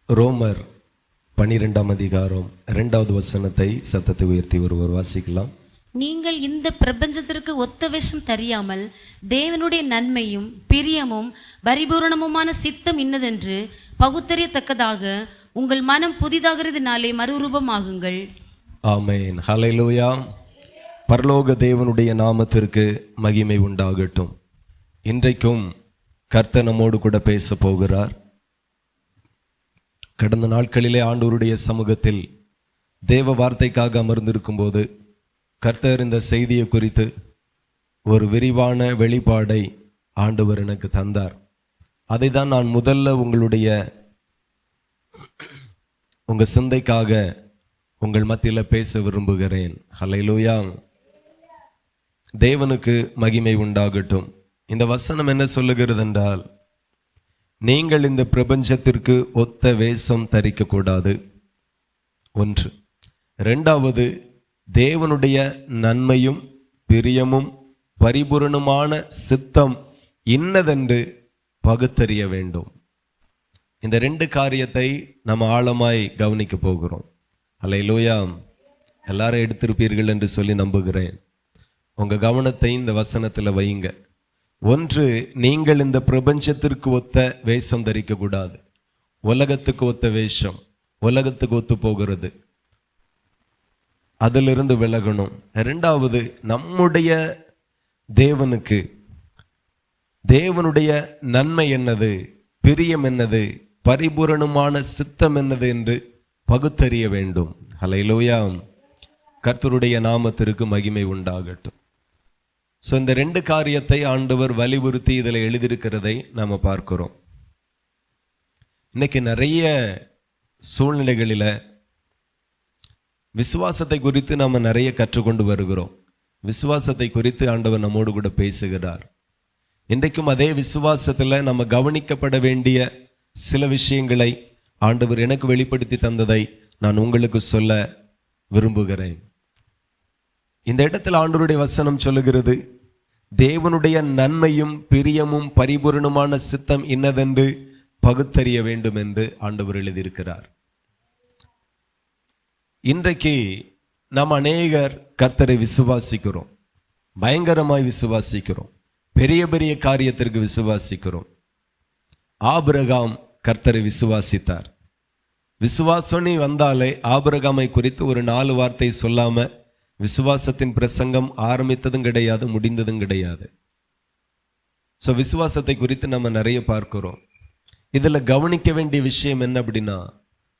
ரோமர் 12ஆம் அதிகாரம் 2வது வசனத்தை சத்தத்தை உயர்த்தி ஒருவர் வாசிக்கலாம். நீங்கள் இந்த பிரபஞ்சத்திற்கு ஒத்த வேஷம் தெரியாமல் தேவனுடைய நன்மையும் பிரியமும் பரிபூரணமுமான சித்தம் இன்னதென்று பகுத்தறியத்தக்கதாக உங்கள் மனம் புதிதாகிறதுனாலே மறுரூபமாகுங்கள். ஆமென். ஹல்லேலூயா. பரலோக தேவனுடைய நாமத்திற்கு மகிமை உண்டாகட்டும். இன்றைக்கும் கர்த்தர் நம்மோடு கூட பேச போகிறார். கடந்த நாட்களிலே ஆண்டவருடைய சமூகத்தில் தேவ வார்த்தைக்காக அமர்ந்திருக்கும் போது கர்த்தர் இந்த செய்தியை குறித்து ஒரு விரிவான வெளிப்பாடை ஆண்டவர் எனக்கு தந்தார். அதை தான் நான் முதல்ல உங்கள் சிந்தைக்காக உங்கள் மத்தியில் பேச விரும்புகிறேன். ஹல்லேலூயா. தேவனுக்கு மகிமை உண்டாகட்டும். இந்த வசனம் என்ன சொல்லுகிறது என்றால், நீங்கள் இந்த பிரபஞ்சத்திற்கு ஒத்த வேஷம் தரிக்கக்கூடாது. ஒன்று. ரெண்டாவது, தேவனுடைய நன்மையும் பிரியமும் பரிபூரணமான சித்தம் இன்னதென்று பகுத்தறிய வேண்டும். இந்த ரெண்டு காரியத்தை நம்ம ஆழமாய் கவனிக்க போகிறோம். அல்லேலூயா. எல்லாரும் எடுத்திருப்பீர்கள் என்று சொல்லி நம்புகிறேன். உங்கள் கவனத்தை இந்த வசனத்தில் வையுங்க. ஒன்று, நீங்கள் இந்த பிரபஞ்சத்திற்கு ஒத்த வேஷம் தரிக்கக்கூடாது. உலகத்துக்கு ஒத்த வேஷம், உலகத்துக்கு ஒத்து போகிறது, அதிலிருந்து விலகணும். இரண்டாவது, நம்முடைய தேவனுக்கு தேவனுடைய நன்மை என்னது, பிரியம் என்னது, பரிபூரணமான சித்தம் என்னது என்று பகுத்தறிய வேண்டும். ஹல்லேலூயா. கர்த்தருடைய நாமத்திற்கு மகிமை உண்டாகட்டும். ஸோ இந்த ரெண்டு காரியத்தை ஆண்டவர் வலியுறுத்தி இதில் எழுதியிருக்கிறதை நாம் பார்க்கிறோம். இன்னைக்கு நிறைய சூழ்நிலைகளில் விசுவாசத்தை குறித்து நாம் நிறைய கற்றுக்கொண்டு வருகிறோம். விசுவாசத்தை குறித்து ஆண்டவர் நம்மோடு கூட பேசுகிறார். இன்றைக்கும் அதே விசுவாசத்தில் நம்ம கவனிக்கப்பட வேண்டிய சில விஷயங்களை ஆண்டவர் எனக்கு வெளிப்படுத்தி தந்ததை நான் உங்களுக்கு சொல்ல விரும்புகிறேன். இந்த இடத்தில் ஆண்டவருடைய வசனம் சொல்லுகிறது, தேவனுடைய நன்மையும் பிரியமும் பரிபூரணமான சித்தம் இன்னதென்று பகுத்தறிய வேண்டும் என்று ஆண்டவர் எழுதியிருக்கிறார். இன்றைக்கு நாம் அநேகர் கர்த்தரை விசுவாசிக்கிறோம், பயங்கரமாய் விசுவாசிக்கிறோம், பெரிய பெரிய காரியத்திற்கு விசுவாசிக்கிறோம். ஆபிரகாம் கர்த்தரை விசுவாசித்தார். விசுவாசம் வந்தாலே ஆபிரகாமை குறித்து ஒரு 4 வார்த்தை சொல்லாம விசுவாசத்தின் பிரசங்கம் ஆரம்பித்ததும் கிடையாது, முடிந்ததும் கிடையாது. ஸோ விசுவாசத்தை குறித்து நம்ம நிறைய பார்க்கிறோம். இதில் கவனிக்க வேண்டிய விஷயம் என்ன அப்படின்னா,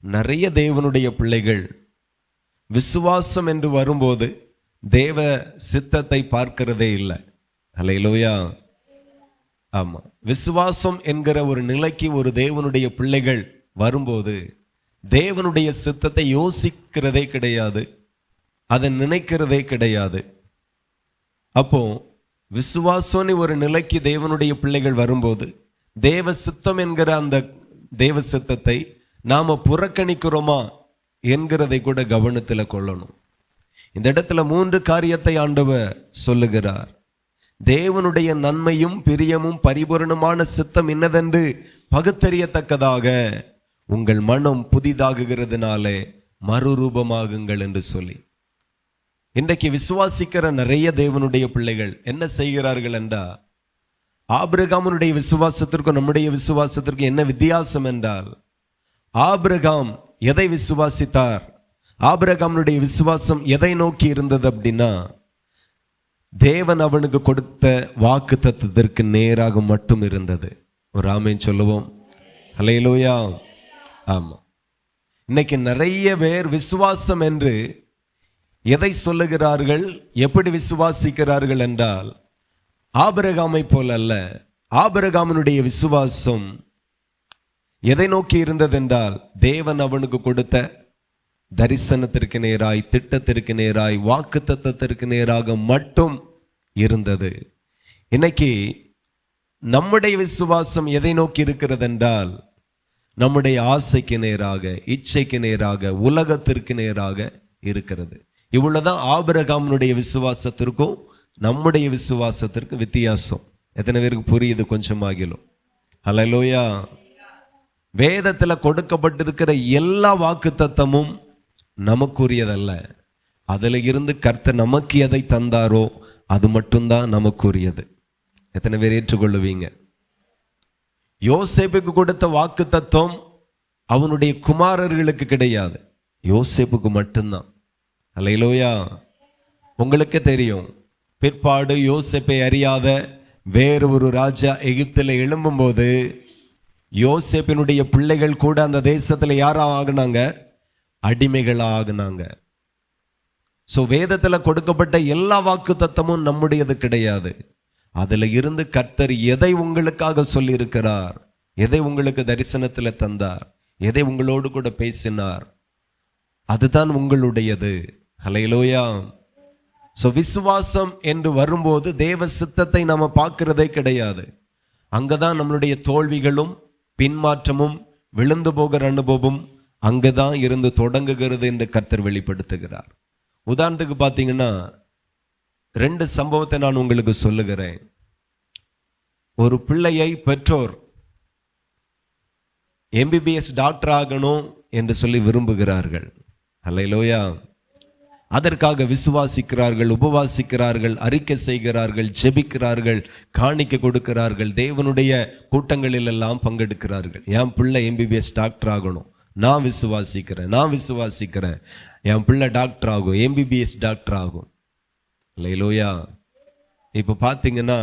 நிறைய தேவனுடைய பிள்ளைகள் விசுவாசம் என்று வரும்போது தேவ சித்தத்தை பார்க்கிறதே இல்லை. ஹல்லேலூயா. ஆமாம், விசுவாசம் என்கிற ஒரு நிலைக்கு ஒரு தேவனுடைய பிள்ளைகள் வரும்போது தேவனுடைய சித்தத்தை யோசிக்கிறதே கிடையாது, அதை நினைக்கிறதே கிடையாது. அப்போ விசுவாசம்னு ஒரு நிலைக்கு தேவனுடைய பிள்ளைகள் வரும்போது தேவ சித்தம் என்கிற அந்த தேவ சித்தத்தை நாம புறக்கணிக்கிறோமா என்கிறதை கூட கவனத்தில் கொள்ளணும். இந்த இடத்துல 3 காரியத்தை ஆண்டவர் சொல்லுகிறார். தேவனுடைய நன்மையும் பிரியமும் பரிபூரணமான சித்தம் இன்னதென்று பகுத்தறியத்தக்கதாக உங்கள் மனம் புதிதாகுகிறதுனாலே மறுரூபமாகுங்கள் என்று சொல்லி, இன்றைக்கு விசுவாசிக்கிற நிறைய தேவனுடைய பிள்ளைகள் என்ன செய்கிறார்கள் என்றால், ஆபிரகாமுடைய விசுவாசத்திற்கும் நம்முடைய விசுவாசத்திற்கும் என்ன வித்தியாசம் என்றால், ஆபிரகாம் எதை விசுவாசித்தார், ஆபிரகாமுடைய விசுவாசம் எதை நோக்கி இருந்தது அப்படின்னா, தேவன் அவனுக்கு கொடுத்த வாக்கு தத்தத்திற்கு நேராக மட்டும் இருந்தது. ஒரு ஆமென் சொல்லுவோம். ஹல்லேலூயா. ஆமாம், இன்னைக்கு நிறைய பேர் விசுவாசம் என்று எதை சொல்லுகிறார்கள், எப்படி விசுவாசிக்கிறார்கள் என்றால், ஆபிரகாமை போல அல்ல. ஆபிரகாமினுடைய விசுவாசம் எதை நோக்கி இருந்ததென்றால், தேவன் அவனுக்கு கொடுத்த தரிசனத்திற்கு நேராய், திட்டத்திற்கு நேராய், வாக்கு தத்தத்திற்கு நேராக மட்டும் இருந்தது. இன்னைக்கு நம்முடைய விசுவாசம் எதை நோக்கி இருக்கிறது என்றால், நம்முடைய ஆசைக்கு நேராக, இச்சைக்கு நேராக, உலகத்திற்கு நேராக இருக்கிறது. இவ்வளவுதான் ஆபிரகாமுடைய விசுவாசத்திற்கும் நம்முடைய விசுவாசத்திற்கு வித்தியாசம். எத்தனை பேருக்கு புரியுது? கொஞ்சமாகிலும். ஹல்லேலூயா. வேதத்துல கொடுக்கப்பட்டிருக்கிற எல்லா வாக்குத்தத்தமும் நமக்குரியதல்ல. அதுல இருந்து கர்த்தர் நமக்கு எதை தந்தாரோ அது மட்டும்தான் நமக்குரியது. எத்தனை பேர் ஏற்றுக்கொள்ளுவீங்க? யோசேப்புக்கு கொடுத்த வாக்குத்தத்தம் அவனுடைய குமாரர்களுக்கு கிடையாது, யோசேப்புக்கு மட்டும்தான். அல்லேலூயா. உங்களுக்கு தெரியும், பிற்பாடு யோசேப்பை அறியாத வேறு ஒரு ராஜா எகிப்தில் எழும்பும்போது யோசேப்பினுடைய பிள்ளைகள் கூட அந்த தேசத்துல யாரா ஆகுனாங்க? அடிமைகளா ஆகுனாங்க. ஸோ வேதத்தில் கொடுக்கப்பட்ட எல்லா வாக்கு தத்தமும் நம்முடையது கிடையாது. அதுல இருந்து கர்த்தர் எதை உங்களுக்காக சொல்லி இருக்கிறார், எதை உங்களுக்கு தரிசனத்தில் தந்தார், எதை உங்களோடு கூட பேசினார், அதுதான் உங்களுடையது. ஹல்லேலூயா. ஸோ விசுவாசம் என்று வரும்போது தேவ சித்தத்தை நாம பார்க்கிறதே கிடையாது. அங்கதான் நம்மளுடைய தோல்விகளும் பின்மாற்றமும் விழுந்து போகிற அனுபவம் அங்கதான் இருந்து தொடங்குகிறது என்று கர்த்தர் வெளிப்படுத்துகிறார். உதாரணத்துக்கு பார்த்தீங்கன்னா 2 சம்பவத்தை நான் உங்களுக்கு சொல்லுகிறேன். ஒரு பிள்ளையை பெற்றோர் MBBS டாக்டர் ஆகணும் என்று சொல்லி விரும்புகிறார்கள். அல்லேலூயா. அதற்காக விசுவாசிக்கிறார்கள், உபவாசிக்கிறார்கள், அறிக்கை செய்கிறார்கள், ஜெபிக்கிறார்கள், காணிக்கை கொடுக்கிறார்கள், தேவனுடைய கூட்டங்களில் எல்லாம் பங்கெடுக்கிறார்கள். என் பிள்ளை MBBS டாக்டர் ஆகணும், நான் விசுவாசிக்கிறேன், என் பிள்ளை டாக்டர் ஆகும், MBBS டாக்டர் ஆகும். அல்லேலூயா. இப்போ பார்த்தீங்கன்னா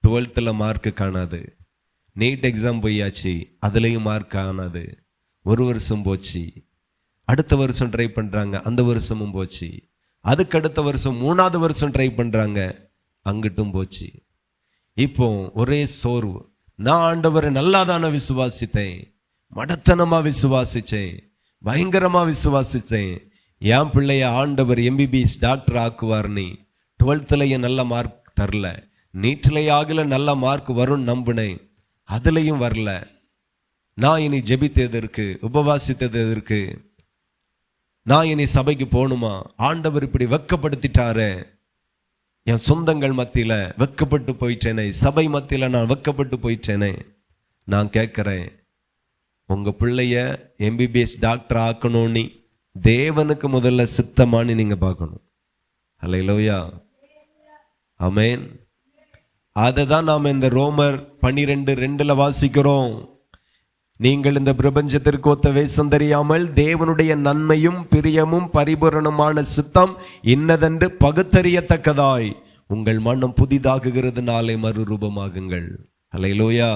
12th மார்க்கு காணாது, நீட் எக்ஸாம் போயாச்சு, அதுலேயும் மார்க் காணாது, ஒரு வருஷம் போச்சு, அடுத்த வருஷம் ட்ரை பண்ணுறாங்க, அந்த வருஷமும் போச்சு, அதுக்கு அடுத்த வருஷம் 3வது வருஷம் ட்ரை பண்ணுறாங்க, அங்கிட்டும் போச்சு. இப்போ ஒரே சோர்வு. நான் ஆண்டவரை நல்லாதான விசுவாசித்தேன், மடத்தனமாக விசுவாசித்தேன், பயங்கரமாக விசுவாசித்தேன், என் பிள்ளைய ஆண்டவர் MBBS டாக்டர் ஆக்குவார்னு 12th நல்ல மார்க் தரல, நீட்டிலேயே ஆகல நல்ல மார்க் வரும் நம்பினேன், அதுலேயும் வரல. நான் இனி ஜெபித்ததற்கு, உபவாசித்ததற்கு, நான் இனி சபைக்கு போகணுமா? ஆண்டவர் இப்படி வெட்கப்படுத்திட்டாரு, என் சொந்தங்கள் மத்தியில் வெட்கப்பட்டு போயிட்டேனே, சபை மத்தியில் நான் வெட்கப்பட்டு போயிட்டேனே. நான் கேட்குறேன், உங்கள் பிள்ளைய MBBS டாக்டர் ஆக்கணும்னு தேவனுக்கு முதல்ல சித்தமானு நீங்கள் பார்க்கணும். அல்லேலூயா. ஆமென். அதை தான் நாம் இந்த ரோமர் 12:2 வாசிக்கிறோம். நீங்கள் இந்த பிரபஞ்சத்திற்கு ஒத்த வேஷம் தெரியாமல் தேவனுடைய நன்மையும் பிரியமும் பரிபூரணமான சித்தம் இன்னதென்று பகுத்தறியத்தக்கதாய் உங்கள் மனம் புதிதாகுகிறதுனாலே மறுரூபமாகுங்கள். அல்லேலூயா.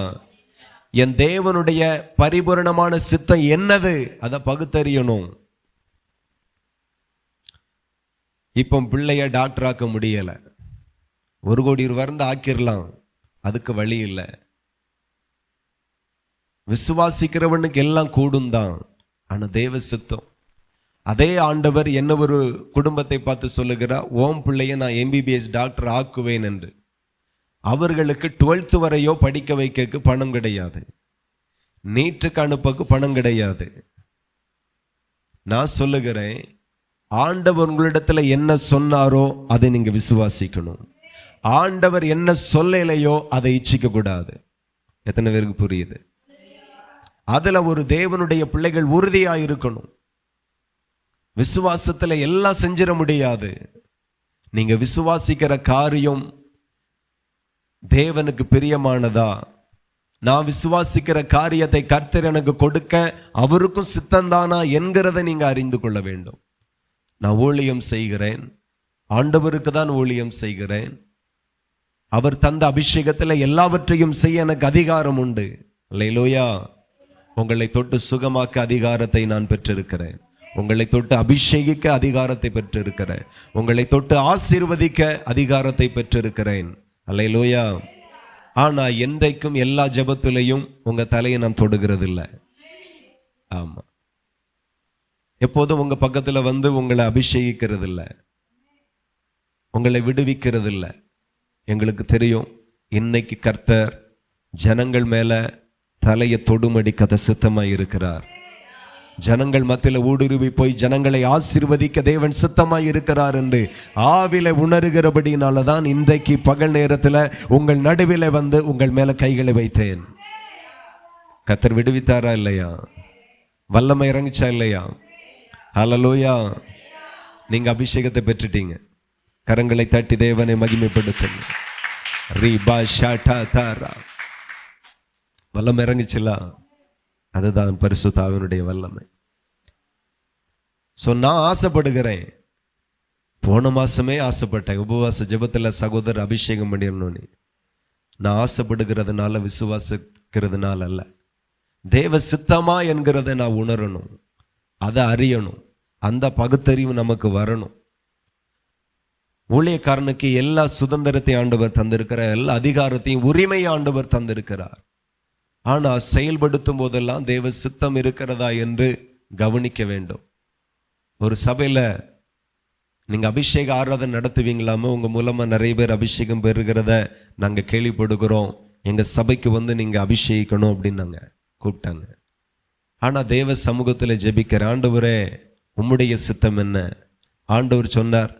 என் தேவனுடைய பரிபூரணமான சித்தம் என்னது, அதை பகுத்தறியணும். இப்போ பிள்ளைய டாக்டர் ஆக்க முடியலை, 1 கோடி ரூபாய் ஆக்கிடலாம், அதுக்கு வழி இல்லை. விசுவாசிக்கிறவனுக்கு எல்லாம் கூடும் தான், ஆனால் தேவ சித்தம். அதே ஆண்டவர் என்ன ஒரு குடும்பத்தை பார்த்து சொல்லுகிறார், ஓம் பிள்ளைய நான் MBBS டாக்டர் ஆக்குவேன் என்று. அவர்களுக்கு 12th வரையோ படிக்க வைக்க பணம் கிடையாது, நீட்டுக்கு அனுப்பக்கு பணம் கிடையாது. நான் சொல்லுகிறேன், ஆண்டவர் உங்களிடத்துல என்ன சொன்னாரோ அதை நீங்க விசுவாசிக்கணும். ஆண்டவர் என்ன சொல்லலையோ அதை இச்சிக்க கூடாது. எத்தனை பேருக்கு புரியுது? அதுல ஒரு தேவனுடைய பிள்ளைகள் உறுதியா இருக்கணும். விசுவாசத்துல எல்லாம் செஞ்சிட முடியாது. நீங்க விசுவாசிக்கிற காரியம் தேவனுக்கு பிரியமானதா, நான் விசுவாசிக்கிற காரியத்தை கர்த்தர் எனக்கு கொடுக்க அவருக்கும் சித்தந்தானா என்கிறதை நீங்க அறிந்து கொள்ள வேண்டும். நான் ஊழியம் செய்கிறேன், ஆண்டவருக்கு தான் ஊழியம் செய்கிறேன், அவர் தந்த அபிஷேகத்தில் எல்லாவற்றையும் செய்ய எனக்கு அதிகாரம் உண்டு. அல்லேலூயா. உங்களை தொட்டு சுகமாக்க அதிகாரத்தை நான் பெற்றிருக்கிறேன், உங்களை தொட்டு அபிஷேகிக்க அதிகாரத்தை பெற்றிருக்கிறேன், உங்களை தொட்டு ஆசீர்வதிக்க அதிகாரத்தை பெற்றிருக்கிறேன். அல்லேலூயா. ஆனா என்றைக்கும் எல்லா ஜெபத்திலையும் உங்க தலையை நான் தொடுகிறது இல்லை. ஆமா, எப்போதும் உங்க பக்கத்துல வந்து உங்களை அபிஷேகிக்கிறது இல்லை, உங்களை விடுவிக்கிறது இல்லை. எங்களுக்கு தெரியும், இன்னைக்கு கர்த்தர் ஜனங்கள் மேல தலையை தொடுமடி கதை சித்தமாய் இருக்கிறார். ஜனங்கள் மத்தியில் ஊடுருவி போய் ஜனங்களை ஆசீர்வதிக்க தேவன் சித்தமாய் இருக்கிறார் என்று ஆவில உணர்கிறபடினால தான் இன்றைக்கு பகல் நேரத்தில் உங்கள் நடுவில் வந்து உங்கள் மேல கைகளை வைத்தேன். கர்த்தர் விடுவித்தாரா இல்லையா? வல்லமை இறங்கிச்சா இல்லையா? ஹல்லேலூயா. நீங்க அபிஷேகத்தை பெற்றுட்டீங்க. கரங்களை தட்டி தேவனை மகிமைப்படுத்துங்க. ரீபா ஷாட்டா தாரா. வல்லமை இறங்கிச்சுல, அதுதான் பரிசுத்த ஆவியினுடைய வல்லமை. நான் ஆசைப்படுகிறேன். போன மாசமே ஆசைப்பட்டேன், உபவாச ஜெபத்தில் சகோதரர் அபிஷேகம் பண்ணிடணும்னு. நான் ஆசைப்படுகிறதுனால, விசுவாசிக்கிறதுனால அல்ல, தேவ சித்தமா என்கிறத நான் உணரணும், அதை அறியணும், அந்த பகுத்தறிவு நமக்கு வரணும். ஊழியக்காரனுக்கு எல்லா சுதந்திரத்தையும் ஆண்டவர் தந்திருக்கிறார், எல்லா அதிகாரத்தையும் உரிமையை ஆண்டவர் தந்திருக்கிறார். ஆனால் செயல்படுத்தும் போதெல்லாம் தேவ சித்தம் இருக்கிறதா என்று கவனிக்க வேண்டும். ஒரு சபையில் நீங்கள் அபிஷேக ஆராதனை நடத்துவீங்களாமோ, உங்கள் மூலமாக நிறைய பேர் அபிஷேகம் பெறுகிறத நாங்கள் கேள்விப்படுகிறோம், எங்கள் சபைக்கு வந்து நீங்கள் அபிஷேகிக்கணும் அப்படின்னு நாங்கள் கூப்பிட்டாங்க. ஆனால் தேவ சமூகத்தில் ஜெபிக்கிற, ஆண்டவரே உம்முடைய சித்தம் என்ன? ஆண்டவர் சொன்னார்,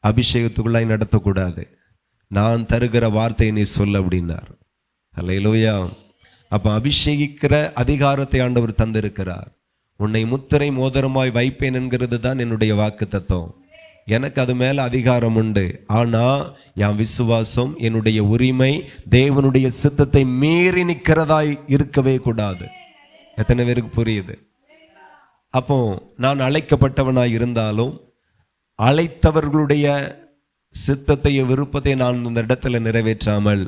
அபிஷேகத்துக்குள்ளாய் நடத்தக்கூடாது, நான் தருகிற வார்த்தையை நீ சொல்ல அப்படின்னார். அல்லேலூயா. அப்போ அபிஷேகிக்கிற அதிகாரத்தை ஆண்டவர் தந்திருக்கிறார். உன்னை முத்திரை மோதிரமாய் வைப்பேன் என்கிறது தான் என்னுடைய வாக்கு தத்துவம். எனக்கு அது மேலே அதிகாரம் உண்டு. ஆனால் என் விசுவாசம், என்னுடைய உரிமை தேவனுடைய சித்தத்தை மீறி நிற்கிறதாய் இருக்கவே கூடாது. எத்தனை பேருக்கு புரியுது? அப்போ நான் அழைக்கப்பட்டவனாய் இருந்தாலும் அழைத்தவர்களுடைய சித்தத்தை, விருப்பத்தை நான் அந்த இடத்துல நிறைவேற்றாமல்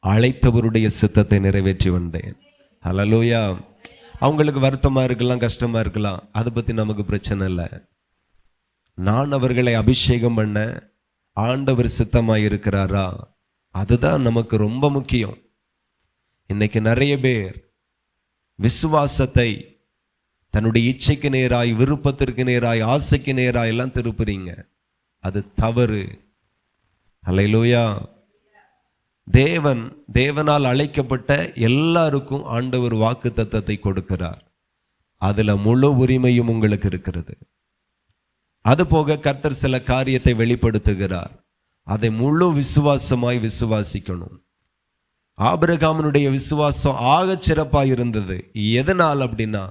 அழைத்தவருடைய சித்தத்தை நிறைவேற்றி வந்தேன். ஹல்லேலூயா. அவங்களுக்கு வருத்தமாக இருக்கலாம், கஷ்டமாக இருக்கலாம், அதை பற்றி நமக்கு பிரச்சனை இல்லை. நான் அவர்களை அபிஷேகம் பண்ண ஆண்டவர் சித்தமாக இருக்கிறாரா, அதுதான் நமக்கு ரொம்ப முக்கியம். இன்னைக்கு நிறைய பேர் விசுவாசத்தை தன்னுடைய இச்சைக்கு நேராய், விருப்பத்திற்கு நேராய், ஆசைக்கு நேராய் எல்லாம் திருப்புறீங்க. அது தவறு. அல்லேலூயா. தேவனால் அழைக்கப்பட்ட எல்லாருக்கும் ஆண்டவர் வாக்கு தத்தத்தை கொடுக்கிறார். அதுல முழு உரிமையும் உங்களுக்கு இருக்கிறது. அதுபோக கர்த்தர் சில காரியத்தை வெளிப்படுத்துகிறார், அதை முழு விசுவாசமாய் விசுவாசிக்கணும். ஆபிரகாமினுடைய விசுவாசம் ஆகச் சிறப்பாக இருந்தது. எதனால் அப்படின்னா,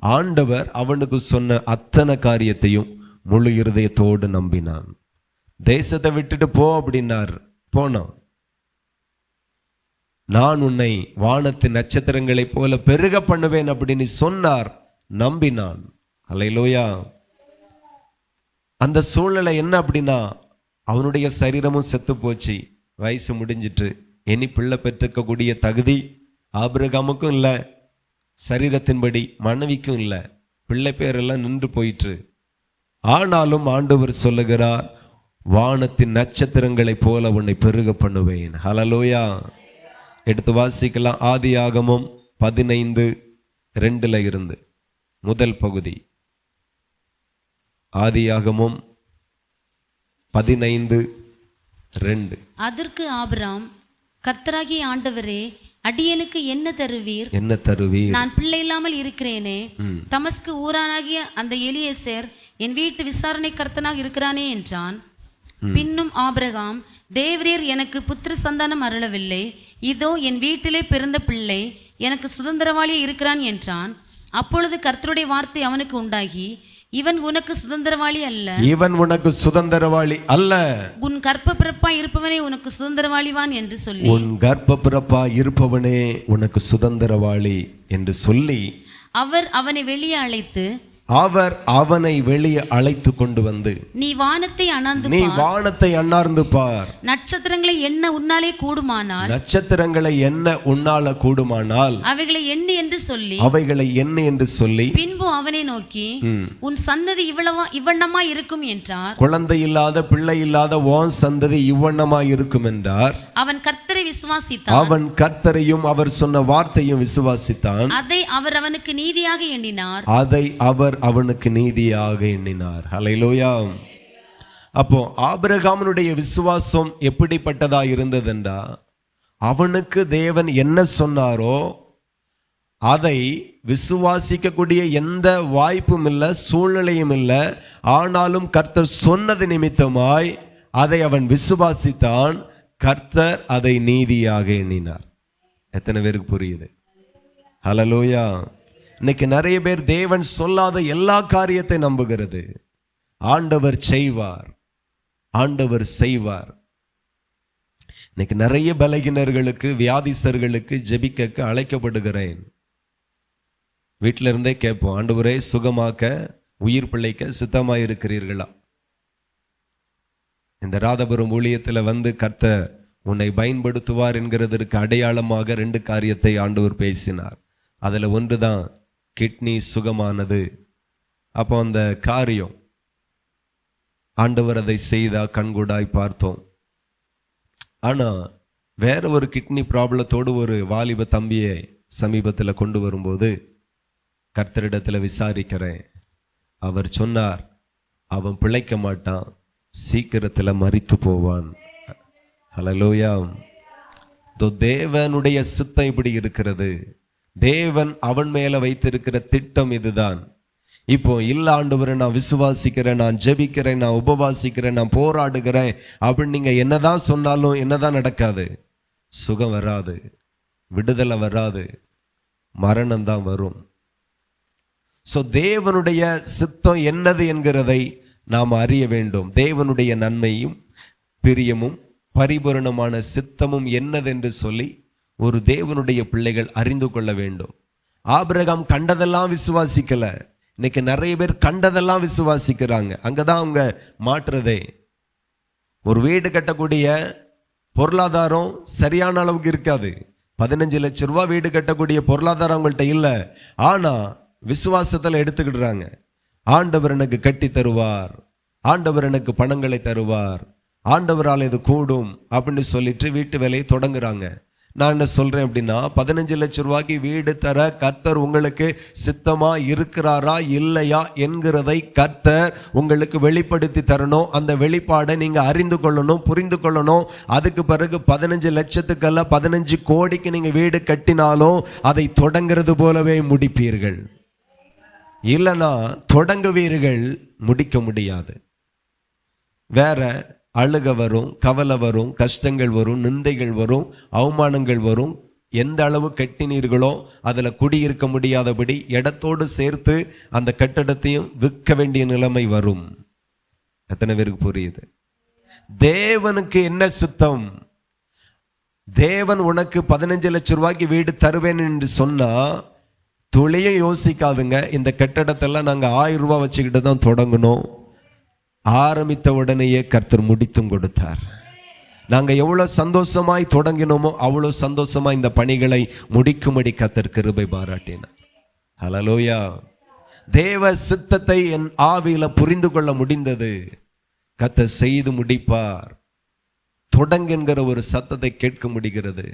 ஆண்டவர் அவனுக்கு சொன்ன அத்தனை காரியத்தையும் முழு இருதயத்தோடு நம்பினான். தேசத்தை விட்டுட்டு போ அப்படின்னார், போனான். நான் உன்னை வானத்து நட்சத்திரங்களைப் போல பெருக பண்ணுவேன் அப்படின்னு சொன்னார், நம்பினான். அல்லேலூயா. அந்த சூழ்நிலை என்ன அப்படின்னா, அவனுடைய சரீரமும் செத்து போச்சு, வயசு முடிஞ்சிட்டு, இனி பிள்ளை பெற்றுக்கக்கூடிய தகுதி ஆபிரகாமுக்கும் இல்லை, சரீரத்தின்படி மனைவிக்கும் இல்லை, பிள்ளை பேரெல்லாம் நின்று போயிற்று. ஆனாலும் ஆண்டவர் சொல்லுகிறார், வானத்தின் நட்சத்திரங்களைப் போல உன்னை பெருக பண்ணுவேன். ஹல்லேலூயா. எடுத்து வாசிக்கலாம். ஆதியாகமம் 15:2 இருந்து முதல் பகுதி. ஆதியாகமம் 15:2. அதற்கு ஆபிராம், கர்த்தராகிய ஆண்டவரே, அடியனுக்கு என்ன தருவீர்? என்ன தருவீர்? நான் பிள்ளை இல்லாமல் இருக்கிறேனே. தமஸ்கு ஊரானாகிய அந்த எலியேசர் என் வீட்டு விசாரணை கர்த்தனாக இருக்கிறானே என்றான். பின்னும் ஆபிரகாம், தேவரீர் எனக்கு புத்திர சந்தானம் அருளவில்லை, இதோ என் வீட்டிலே பிறந்த பிள்ளை எனக்கு சுதந்திரவாளியே இருக்கிறான் என்றான். அப்பொழுது கர்த்தருடைய வார்த்தை அவனுக்கு உண்டாகி, இவன் உனக்கு சுதந்திரவாளி அல்ல, இவன் உனக்கு சுதந்திரவாளி அல்ல, உன் கர்ப்ப பிறப்பா இருப்பவனே உனக்கு சுதந்திரவாளிவான் என்று சொல்லி, உன் கர்ப்ப பிறப்பா இருப்பவனே உனக்கு சுதந்திரவாளி என்று சொல்லி, அவர் அவனை வெளியே அழைத்து, அவர் அவனை வெளியே அழைத்து கொண்டு வந்து, நீ வானத்தை அண்ணார்ந்து பார், நட்சத்திரங்களை எண்ண உன்னாலே கூடுமானால், நட்சத்திரங்களை எண்ண உன்னால கூடுமானால் அவைகளை எண்ணு என்று சொல்லி, பின்பு அவனை நோக்கி, உன் சந்ததி இவ்வண்ணமா இருக்கும் என்றார். குழந்தை இல்லாத, பிள்ளை இல்லாத உன் சந்ததி இவ்வண்ணமா இருக்கும் என்றார். அவன் கர்த்தரை விசுவாசித்தான், அவன் கர்த்தரையும் அவர் சொன்ன வார்த்தையும் விசுவாசித்தான். அதை அவர் அவனுக்கு நீதியாக எண்ணினார், ஹல்லேலூயா. அப்போ ஆபிரகாமினுடைய விசுவாசம் எப்படிப்பட்டதா இருந்ததுண்டா, அவனுக்கு தேவன் என்ன சொன்னாரோ அதை விசுவாசிக்கக்கூடிய எந்த வாய்ப்பும் இல்லை, சூழ்நிலையும் இல்லை. ஆனாலும் கர்த்தர் சொன்னது நிமித்தமாய் அதை அவன் விசுவாசித்தான். கர்த்தர் அதை நீதியாக எண்ணினார். எத்தனை பேருக்கு புரியுது? ஹல்லேலூயா. இன்னைக்கு நிறைய பேர் தேவன் சொல்லாத எல்லா காரியத்தை நம்புகிறது. ஆண்டவர் செய்வார், ஆண்டவர் செய்வார். இன்னைக்கு நிறைய பலகீனர்களுக்கு, வியாதிஸ்தர்களுக்கு ஜெபிக்க அழைக்கப்படுகிறேன். வீட்டில இருந்தே கேட்போம், ஆண்டவரே சுகமாக்க, உயிர் பிழைக்க சித்தமாய் இருக்கிறீர்களா? இந்த ராதபுரம் ஊழியத்தில் வந்து கர்த்தர் உன்னை பயன்படுத்துவார் என்கிறதற்கு அடையாளமாக 2 காரியத்தை ஆண்டவர் பேசினார். அதில் ஒன்று தான் கிட்னி சுகமானது. அப்போ அந்த காரியம் ஆண்டவர் அதை செய்தா கண்கூடாய் பார்த்தோம். ஆனால் வேற ஒரு கிட்னி ப்ராப்ளத்தோடு ஒரு வாலிப தம்பியை சமீபத்தில் கொண்டு வரும்போது கர்த்தரிடத்தில் விசாரிக்கிறேன். அவர் சொன்னார், அவன் பிழைக்க மாட்டான், சீக்கிரத்தில் மரித்து போவான். ஹல்லேலூயா. தேவனுடைய சித்தம் இப்படி இருக்கிறது. தேவன் அவன் மேல வைத்திருக்கிற திட்டம் இதுதான். இப்போ இல்ல ஆண்டவரை நான் விசுவாசிக்கிறேன், நான் ஜெபிக்கிறேன், நான் உபவாசிக்கிறேன், நான் போராடுகிறேன் அப்படின்னு நீங்க என்னதான் சொன்னாலும் என்னதான் நடக்காது? சுகம் வராது, விடுதலை வராது, மரணம் தான் வரும். ஸோ தேவனுடைய சித்தம் என்னது என்கிறதை நாம் அறிய வேண்டும். தேவனுடைய நன்மையும் பிரியமும் பரிபூரணமான சித்தமும் என்னதென்று சொல்லி ஒரு தேவனுடைய பிள்ளைகள் அறிந்து கொள்ள வேண்டும். ஆபிரகாம் கண்டதெல்லாம் விசுவாசிக்கல. இன்னைக்கு நிறைய பேர் கண்டதெல்லாம் விசுவாசிக்கிறாங்க. அங்கதான் அவங்க மாற்றுறதே. ஒரு வீடு கட்டக்கூடிய பொருளாதாரம் சரியான அளவுக்கு இருக்காது. 15 லட்சம் ரூபாய் வீடு கட்டக்கூடிய பொருளாதாரம் அவங்கள்ட்ட இல்லை. ஆனா விசுவாசத்தில் எடுத்துக்கிடுறாங்க. ஆண்டவர் எனக்கு கட்டி தருவார், ஆண்டவர் எனக்கு பணங்களை தருவார், ஆண்டவரால் இது கூடும் அப்படின்னு சொல்லிட்டு வீட்டு வேலையை தொடங்குறாங்க. நான் என்ன சொல்றேன் அப்படின்னா, 15 லட்சம் ரூபாய்க்கு வீடு தர கர்த்தர் உங்களுக்கு சித்தமா இருக்கிறாரா இல்லையா என்கிறதை கர்த்தர் உங்களுக்கு வெளிப்படுத்தி தரணும். அந்த வெளிப்பாடை நீங்க அறிந்து கொள்ளணும், புரிந்து கொள்ளணும். அதுக்கு பிறகு 15 லட்சத்துக்கல்ல 15 கோடிக்கு நீங்க வீடு கட்டினாலும் அதை தொடங்கிறது போலவே முடிப்பீர்கள். இல்லைன்னா தொடங்குவீர்கள், முடிக்க முடியாது. வேற அழுக வரும், கவலை வரும், கஷ்டங்கள் வரும், நிந்தைகள் வரும், அவமானங்கள் வரும். எந்த அளவு கட்டினீர்களோ அதில் குடியிருக்க முடியாதபடி இடத்தோடு சேர்த்து அந்த கட்டடத்தையும் விற்க வேண்டிய நிலைமை வரும். எத்தனை பேருக்கு புரியுது? தேவனுக்கு என்ன சுத்தம்? தேவன் உனக்கு 15 லட்சம் ரூபாய்க்கு வீடு தருவேன் என்று சொன்னா துளியும் யோசிக்காதுங்க. இந்த கட்டடத்தெல்லாம் நாங்கள் 1000 ரூபாய் வச்சுக்கிட்டு தான் தொடங்கணும். ஆரம்பித்த உடனேயே கர்த்தர் முடித்தும் கொடுத்தார். நாங்கள் எவ்வளோ சந்தோஷமாய் தொடங்கினோமோ அவ்வளோ சந்தோஷமாய் இந்த பணிகளை முடிக்கும்படி கர்த்தர் கிருபை பாராட்டினார். ஹல்லேலூயா. தேவ சித்தத்தை என் ஆவியில புரிந்து கொள்ள முடிந்தது. கர்த்தர் செய்து முடிப்பார். தொடங்குகிற ஒரு சத்தத்தை கேட்க முடிகிறது.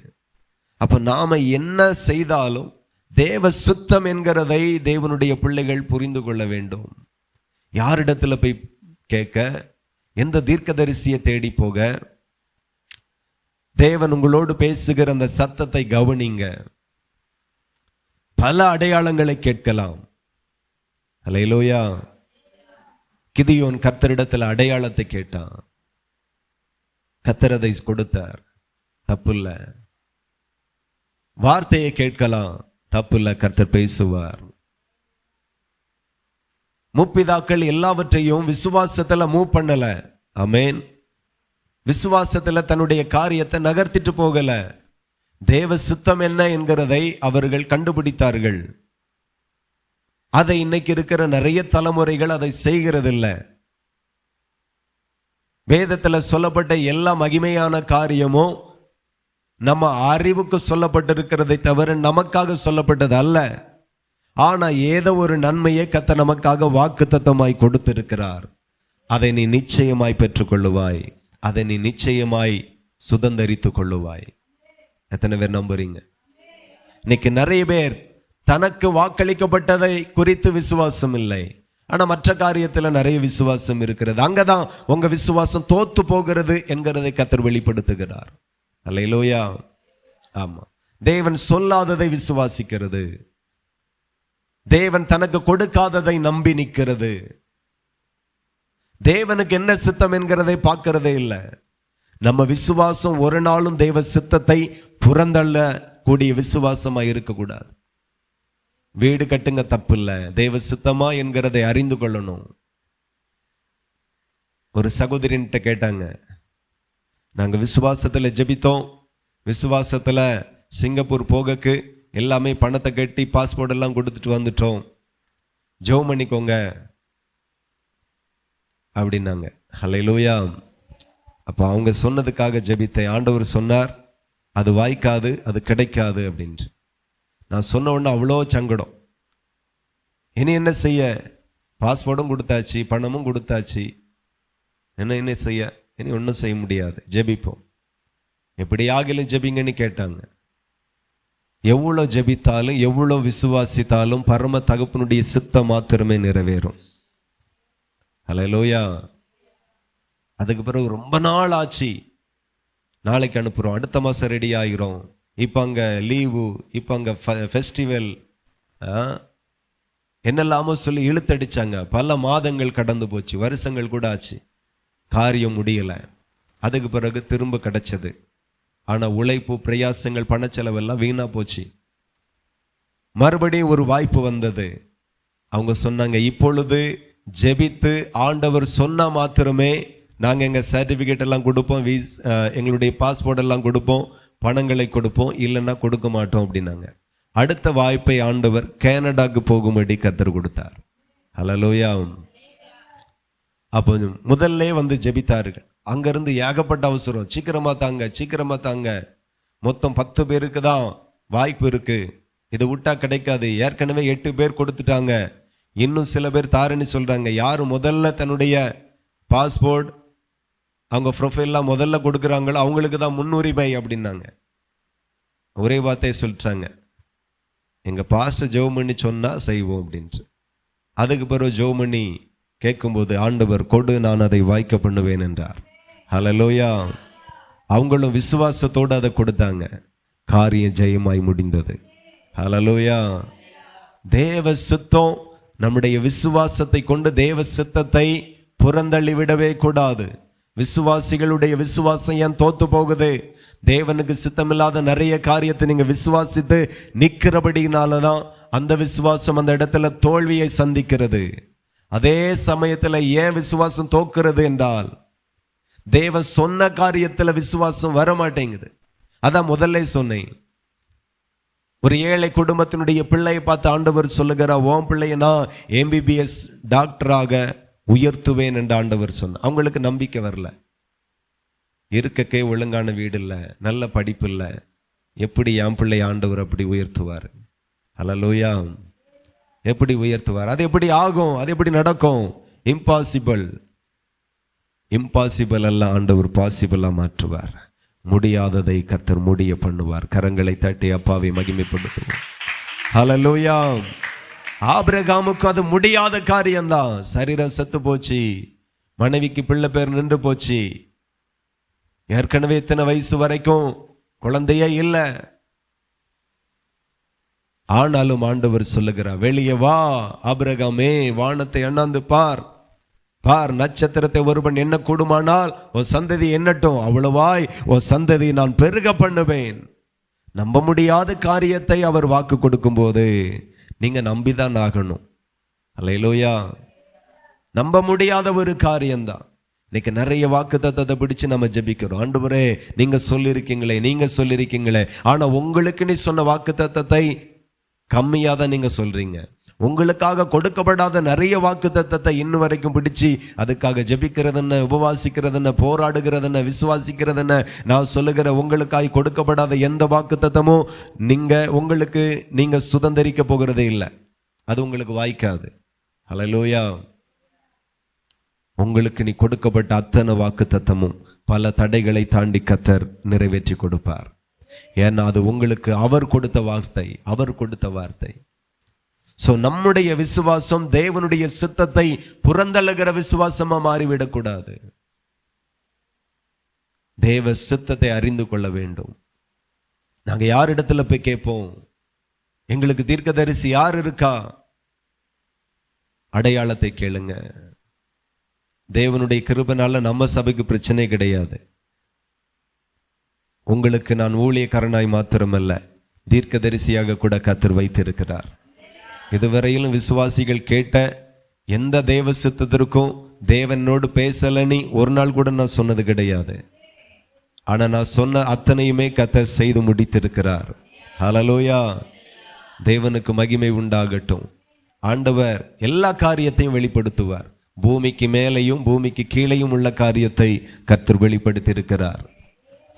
அப்ப நாம என்ன செய்தாலும் தேவ சுத்தம் என்கிறதை தேவனுடைய பிள்ளைகள் புரிந்து கொள்ள வேண்டும். யாரிடத்துல போய் கேட்க, எந்த தீர்க்கதரிசியை தேடி போக? தேவன் உங்களோடு பேசுகிற அந்த சத்தத்தை கவனிங்க. பல அடையாளங்களை கேட்கலாம். அல்லேலூயா. கிதியோன் கர்த்தரிடத்தில் அடையாளத்தை கேட்டான், கர்த்தர் அதை கொடுத்தார், தப்புல்ல. வார்த்தையை கேட்கலாம், தப்புல்ல, கர்த்தர் பேசுவார். முப்பிதாக்கள் எல்லாவற்றையும் விசுவாசத்துல மூவ் பண்ணல. ஆமென். விசுவாசத்துல தன்னுடைய காரியத்தை நகர்த்திட்டு போகல. தேவ சுத்தம் என்ன என்கிறதை அவர்கள் கண்டுபிடித்தார்கள். அதை இன்னைக்கு இருக்கிற நிறைய தலைமுறைகள் அதை செய்கிறதில்ல. வேதத்துல சொல்லப்பட்ட எல்லா மகிமையான காரியமும் நம்ம அறிவுக்கு சொல்லப்பட்டிருக்கிறதை தவிர நமக்காக சொல்லப்பட்டது அல்ல. ஆனா ஏதோ ஒரு நன்மையை கர்த்தர் நமக்காக வாக்குத்தத்தமாய் கொடுத்திருக்கிறார். அதை நீ நிச்சயமாய் பெற்றுக்கொள்ளுவாய். அதை நீ நிச்சயமாய் சுதந்தரித்துக் கொள்ளுவாய். எத்தனை பேர் நம்புறீங்க? இன்னைக்கு நிறைய பேர் தனக்கு வாக்களிக்கப்பட்டதை குறித்து விசுவாசம் இல்லை, ஆனா மற்ற காரியத்துல நிறைய விசுவாசம் இருக்கிறது. அங்கதான் உங்க விசுவாசம் தோத்து போகிறது என்கிறதை கர்த்தர் வெளிப்படுத்துகிறார். அல்லேலூயா. ஆமா, தேவன் சொல்லாததை விசுவாசிக்கிறது, தேவன் தனக்கு கொடுக்காததை நம்பி நிற்கிறது, தேவனுக்கு என்ன சித்தம் என்கிறதை பார்க்கிறதே இல்லை. நம்ம விசுவாசம் ஒரு நாளும் தேவ சித்தத்தை புறந்தள்ள கூடிய விசுவாசமா இருக்கக்கூடாது. வீடு கட்டுங்க, தப்பு இல்லை. தேவ சித்தமா என்கிறதை அறிந்து கொள்ளணும். ஒரு சகோதரின்ட்ட கேட்டாங்க, நாங்கள் விசுவாசத்தில் ஜெபித்தோம், விசுவாசத்தில் சிங்கப்பூர் போகக்கு எல்லாமே பணத்தை கட்டி பாஸ்போர்ட் எல்லாம் கொடுத்துட்டு வந்துட்டோம், ஜெபம் பண்ணிக்கோங்க அப்படின்னாங்க. ஹல்லேலூயா. அப்போ அவங்க சொன்னதுக்காக ஜெபித்தேன். ஆண்டவர் சொன்னார், அது வாய்க்காது, அது கிடைக்காது அப்படின்ட்டு. நான் சொன்ன உடனே அவ்வளோ சங்கடம். இனி என்ன செய்ய? பாஸ்போர்ட்டும் கொடுத்தாச்சு, பணமும் கொடுத்தாச்சு, என்ன செய்ய? இனி ஒன்றும் செய்ய முடியாது, ஜெபிப்போம். எப்படி ஆகிலும் ஜெபிங்கன்னு கேட்டாங்க. எவ்வளோ ஜெபித்தாலும் எவ்வளோ விசுவாசித்தாலும் பரம தகப்பனுடைய சித்தம் மாத்திரமே நிறைவேறும். ஹல்லேலூயா. அதுக்கு பிறகு ரொம்ப நாள் ஆச்சு. நாளைக்கு அனுப்புகிறோம், அடுத்த மாதம் ரெடி ஆகிறோம், இப்போ அங்கே லீவு, இப்போ அங்கே ஃபெஸ்டிவல், என்னெல்லாமோ சொல்லி இழுத்தடிச்சாங்க. பல மாதங்கள் கடந்து போச்சு, வருஷங்கள் கூட ஆச்சு, காரியம் முடியலை. அதுக்கு பிறகு திரும்ப கிடைச்சது. ஆனால் உழைப்பு, பிரயாசங்கள், பணச்செலவெல்லாம் வீணாக போச்சு. மறுபடியும் ஒரு வாய்ப்பு வந்தது. அவங்க சொன்னாங்க, இப்பொழுது ஜெபித்து ஆண்டவர் சொன்னா மாத்திரமே நாங்கள் எங்கள் சர்டிஃபிகேட் எல்லாம் கொடுப்போம், எங்களுடைய பாஸ்போர்ட் எல்லாம் கொடுப்போம், பணங்களை கொடுப்போம், இல்லைன்னா கொடுக்க மாட்டோம் அப்படின்னாங்க. அடுத்த வாய்ப்பை ஆண்டவர் கனடாக்கு போகும்படி கர்த்தர் கொடுத்தார். ஹல்லேலூயா. அப்போ முதல்ல வந்து ஜெபித்தார்கள். அங்கேருந்து ஏகப்பட்ட அவசரம், சீக்கிரமாக தாங்க, சீக்கிரமாக தாங்க, மொத்தம் 10 பேருக்கு தான் வாய்ப்பு இருக்கு, இதை விட்டா கிடைக்காது, ஏற்கனவே 8 பேர் கொடுத்துட்டாங்க, இன்னும் சில பேர் தாரன்னு சொல்கிறாங்க. யார் முதல்ல தன்னுடைய பாஸ்போர்ட் அவங்க ப்ரொஃபைல்லாம் முதல்ல கொடுக்குறாங்களோ அவங்களுக்கு தான் முன்னுரிமை அப்படின்னாங்க. ஒரே வார்த்தையை சொல்லிட்டாங்க, எங்கள் பாஸ்டர் ஜெபம் பண்ணி சொன்னால் செய்வோம் அப்படின்ட்டு. அதுக்கு பிறகு ஜெபம் பண்ணி கேட்கும்போது ஆண்டவர் கொடு, நான் அதை வாய்க்க பண்ணுவேன் என்றார். ஹல்லேலூயா. அவங்களும் விசுவாசத்தோடு அதை கொடுத்தாங்க, காரியம் ஜெயமாய் முடிந்தது. ஹல்லேலூயா. தேவ சித்தம், நம்முடைய விசுவாசத்தை கொண்டு தேவ சித்தத்தை புறந்தள்ளி விடவே கூடாது. விசுவாசிகளுடைய விசுவாசம் ஏன் தோத்து போகுது? தேவனுக்கு சித்தமில்லாத நிறைய காரியத்தை நீங்க விசுவாசித்து நிற்கிறபடினால தான் அந்த விசுவாசம் அந்த இடத்துல தோல்வியை சந்திக்கிறது. அதே சமயத்தில் ஏன் விசுவாசம் தோக்கிறது என்றால், தேவன் சொன்ன காரியத்தில் விசுவாசம் வர மாட்டேங்குது. அதான் முதல்ல சொன்னேன், ஒரு ஏழை குடும்பத்தினுடைய பிள்ளையை பார்த்து ஆண்டவர் சொல்லுகிறார், உன் பிள்ளைய நான் MBBS டாக்டராக உயர்த்துவேன் என்று ஆண்டவர் சொன்ன. அவங்களுக்கு நம்பிக்கை வரல, இருக்கக்கே ஒழுங்கான வீடு இல்லை, நல்ல படிப்பு இல்லை, எப்படி என் பிள்ளை ஆண்டவர் அப்படி உயர்த்துவார்? ஹல்லேலூயா. எப்படி உயர்த்துவார்? அது எப்படி ஆகும்? அது எப்படி நடக்கும்? இம்பாசிபிள். இம்பாசிபிள் எல்லாம் ஆண்டவர் பாசிபிளாக மாற்றுவார். முடியாததை கர்த்தர் முடிய பண்ணுவார். கரங்களை தட்டி அப்பாவை மகிமைப்படுத்துவார். ஹல்லேலூயா. ஆபிரகாமுக்கு அது முடியாத காரியம்தான். சரீரம் செத்து போச்சு, மனைவிக்கு பிள்ளை பேர் நின்று போச்சு, ஏற்கனவே இத்தனை வயசு வரைக்கும் குழந்தையே இல்லை. ஆனாலும் ஆண்டவர் சொல்லுகிறார், வெளியே வா ஆபிரகாமே, வானத்தை அண்ணாந்து பார், பார் நட்சத்திரத்தை ஒருவன் எண்ண கூடுமானால் உன் சந்ததி எண்ணட்டும், அவ்வளவாய் உன் சந்ததி நான் பெருக பண்ணுவேன். நம்ப முடியாத காரியத்தை அவர் வாக்கு கொடுக்கும் போது நீங்க நம்பிதான் ஆகணும். அல்லேலூயா. நம்ப முடியாத ஒரு காரியம்தான். இன்னைக்கு நிறைய வாக்குத்தத்தத்தை பிடிச்சு நம்ம ஜெபிக்கிறோம். ஆண்டவரே நீங்க சொல்லியிருக்கீங்களே, நீங்க சொல்லியிருக்கீங்களே, ஆனா உங்களுக்கு நீ சொன்ன வாக்குத்தத்தத்தை கம்மியாக தான் நீங்க சொல்றீங்க. உங்களுக்காக கொடுக்கப்படாத நிறைய வாக்குத்தத்தத்தை இன்னும் வரைக்கும் பிடிச்சு அதுக்காக ஜெபிக்கிறதுன்னு, உபவாசிக்கிறதுன்னு, போராடுகிறதுன்னு, விசுவாசிக்கிறதுன்னு, நான் சொல்லுகிற உங்களுக்காக கொடுக்கப்படாத எந்த வாக்குத்தத்தமும் உங்களுக்கு நீங்க சுதந்திரிக்க போகிறதே இல்லை. அது உங்களுக்கு வாய்க்காது. ஹல்லேலூயா. உங்களுக்கு நீ கொடுக்கப்பட்ட அத்தனை வாக்குத்தத்தமும் பல தடைகளை தாண்டி கர்த்தர் நிறைவேற்றி கொடுப்பார். ஏன்னா அது உங்களுக்கு அவர் கொடுத்த வார்த்தை, அவர் கொடுத்த வார்த்தை. சோ நம்முடைய விசுவாசம் தேவனுடைய சித்தத்தை புறந்தள்ளுகிற விசுவாசமா மாறிவிடக்கூடாது. தேவ சித்தத்தை அறிந்து கொள்ள வேண்டும். நாங்க யார் இடத்துல போய் கேட்போம், எங்களுக்கு தீர்க்கதரிசி யார் இருக்கா? அடையாளத்தை கேளுங்க. தேவனுடைய கிருபைனால நம்ம சபைக்கு பிரச்சனை கிடையாது. உங்களுக்கு நான் ஊழியக்காரனாய் மாத்திரமல்ல, தீர்க்கதரிசியாக கூட கர்த்தர் வைத்திருக்கிறார். இதுவரையிலும் விசுவாசிகள் கேட்ட எந்த தேவ சித்தத்திற்கும் தேவனோடு பேசலன்னு ஒரு நாள் கூட நான் சொன்னது கிடையாது. ஆனா நான் சொன்ன அத்தனையுமே கர்த்தர் செய்து முடித்திருக்கிறார். ஹல்லேலூயா. தேவனுக்கு மகிமை உண்டாகட்டும். ஆண்டவர் எல்லா காரியத்தையும் வெளிப்படுத்துவார். பூமிக்கு மேலேயும் பூமிக்கு கீழேயும் உள்ள காரியத்தை கர்த்தர் வெளிப்படுத்தி இருக்கிறார்.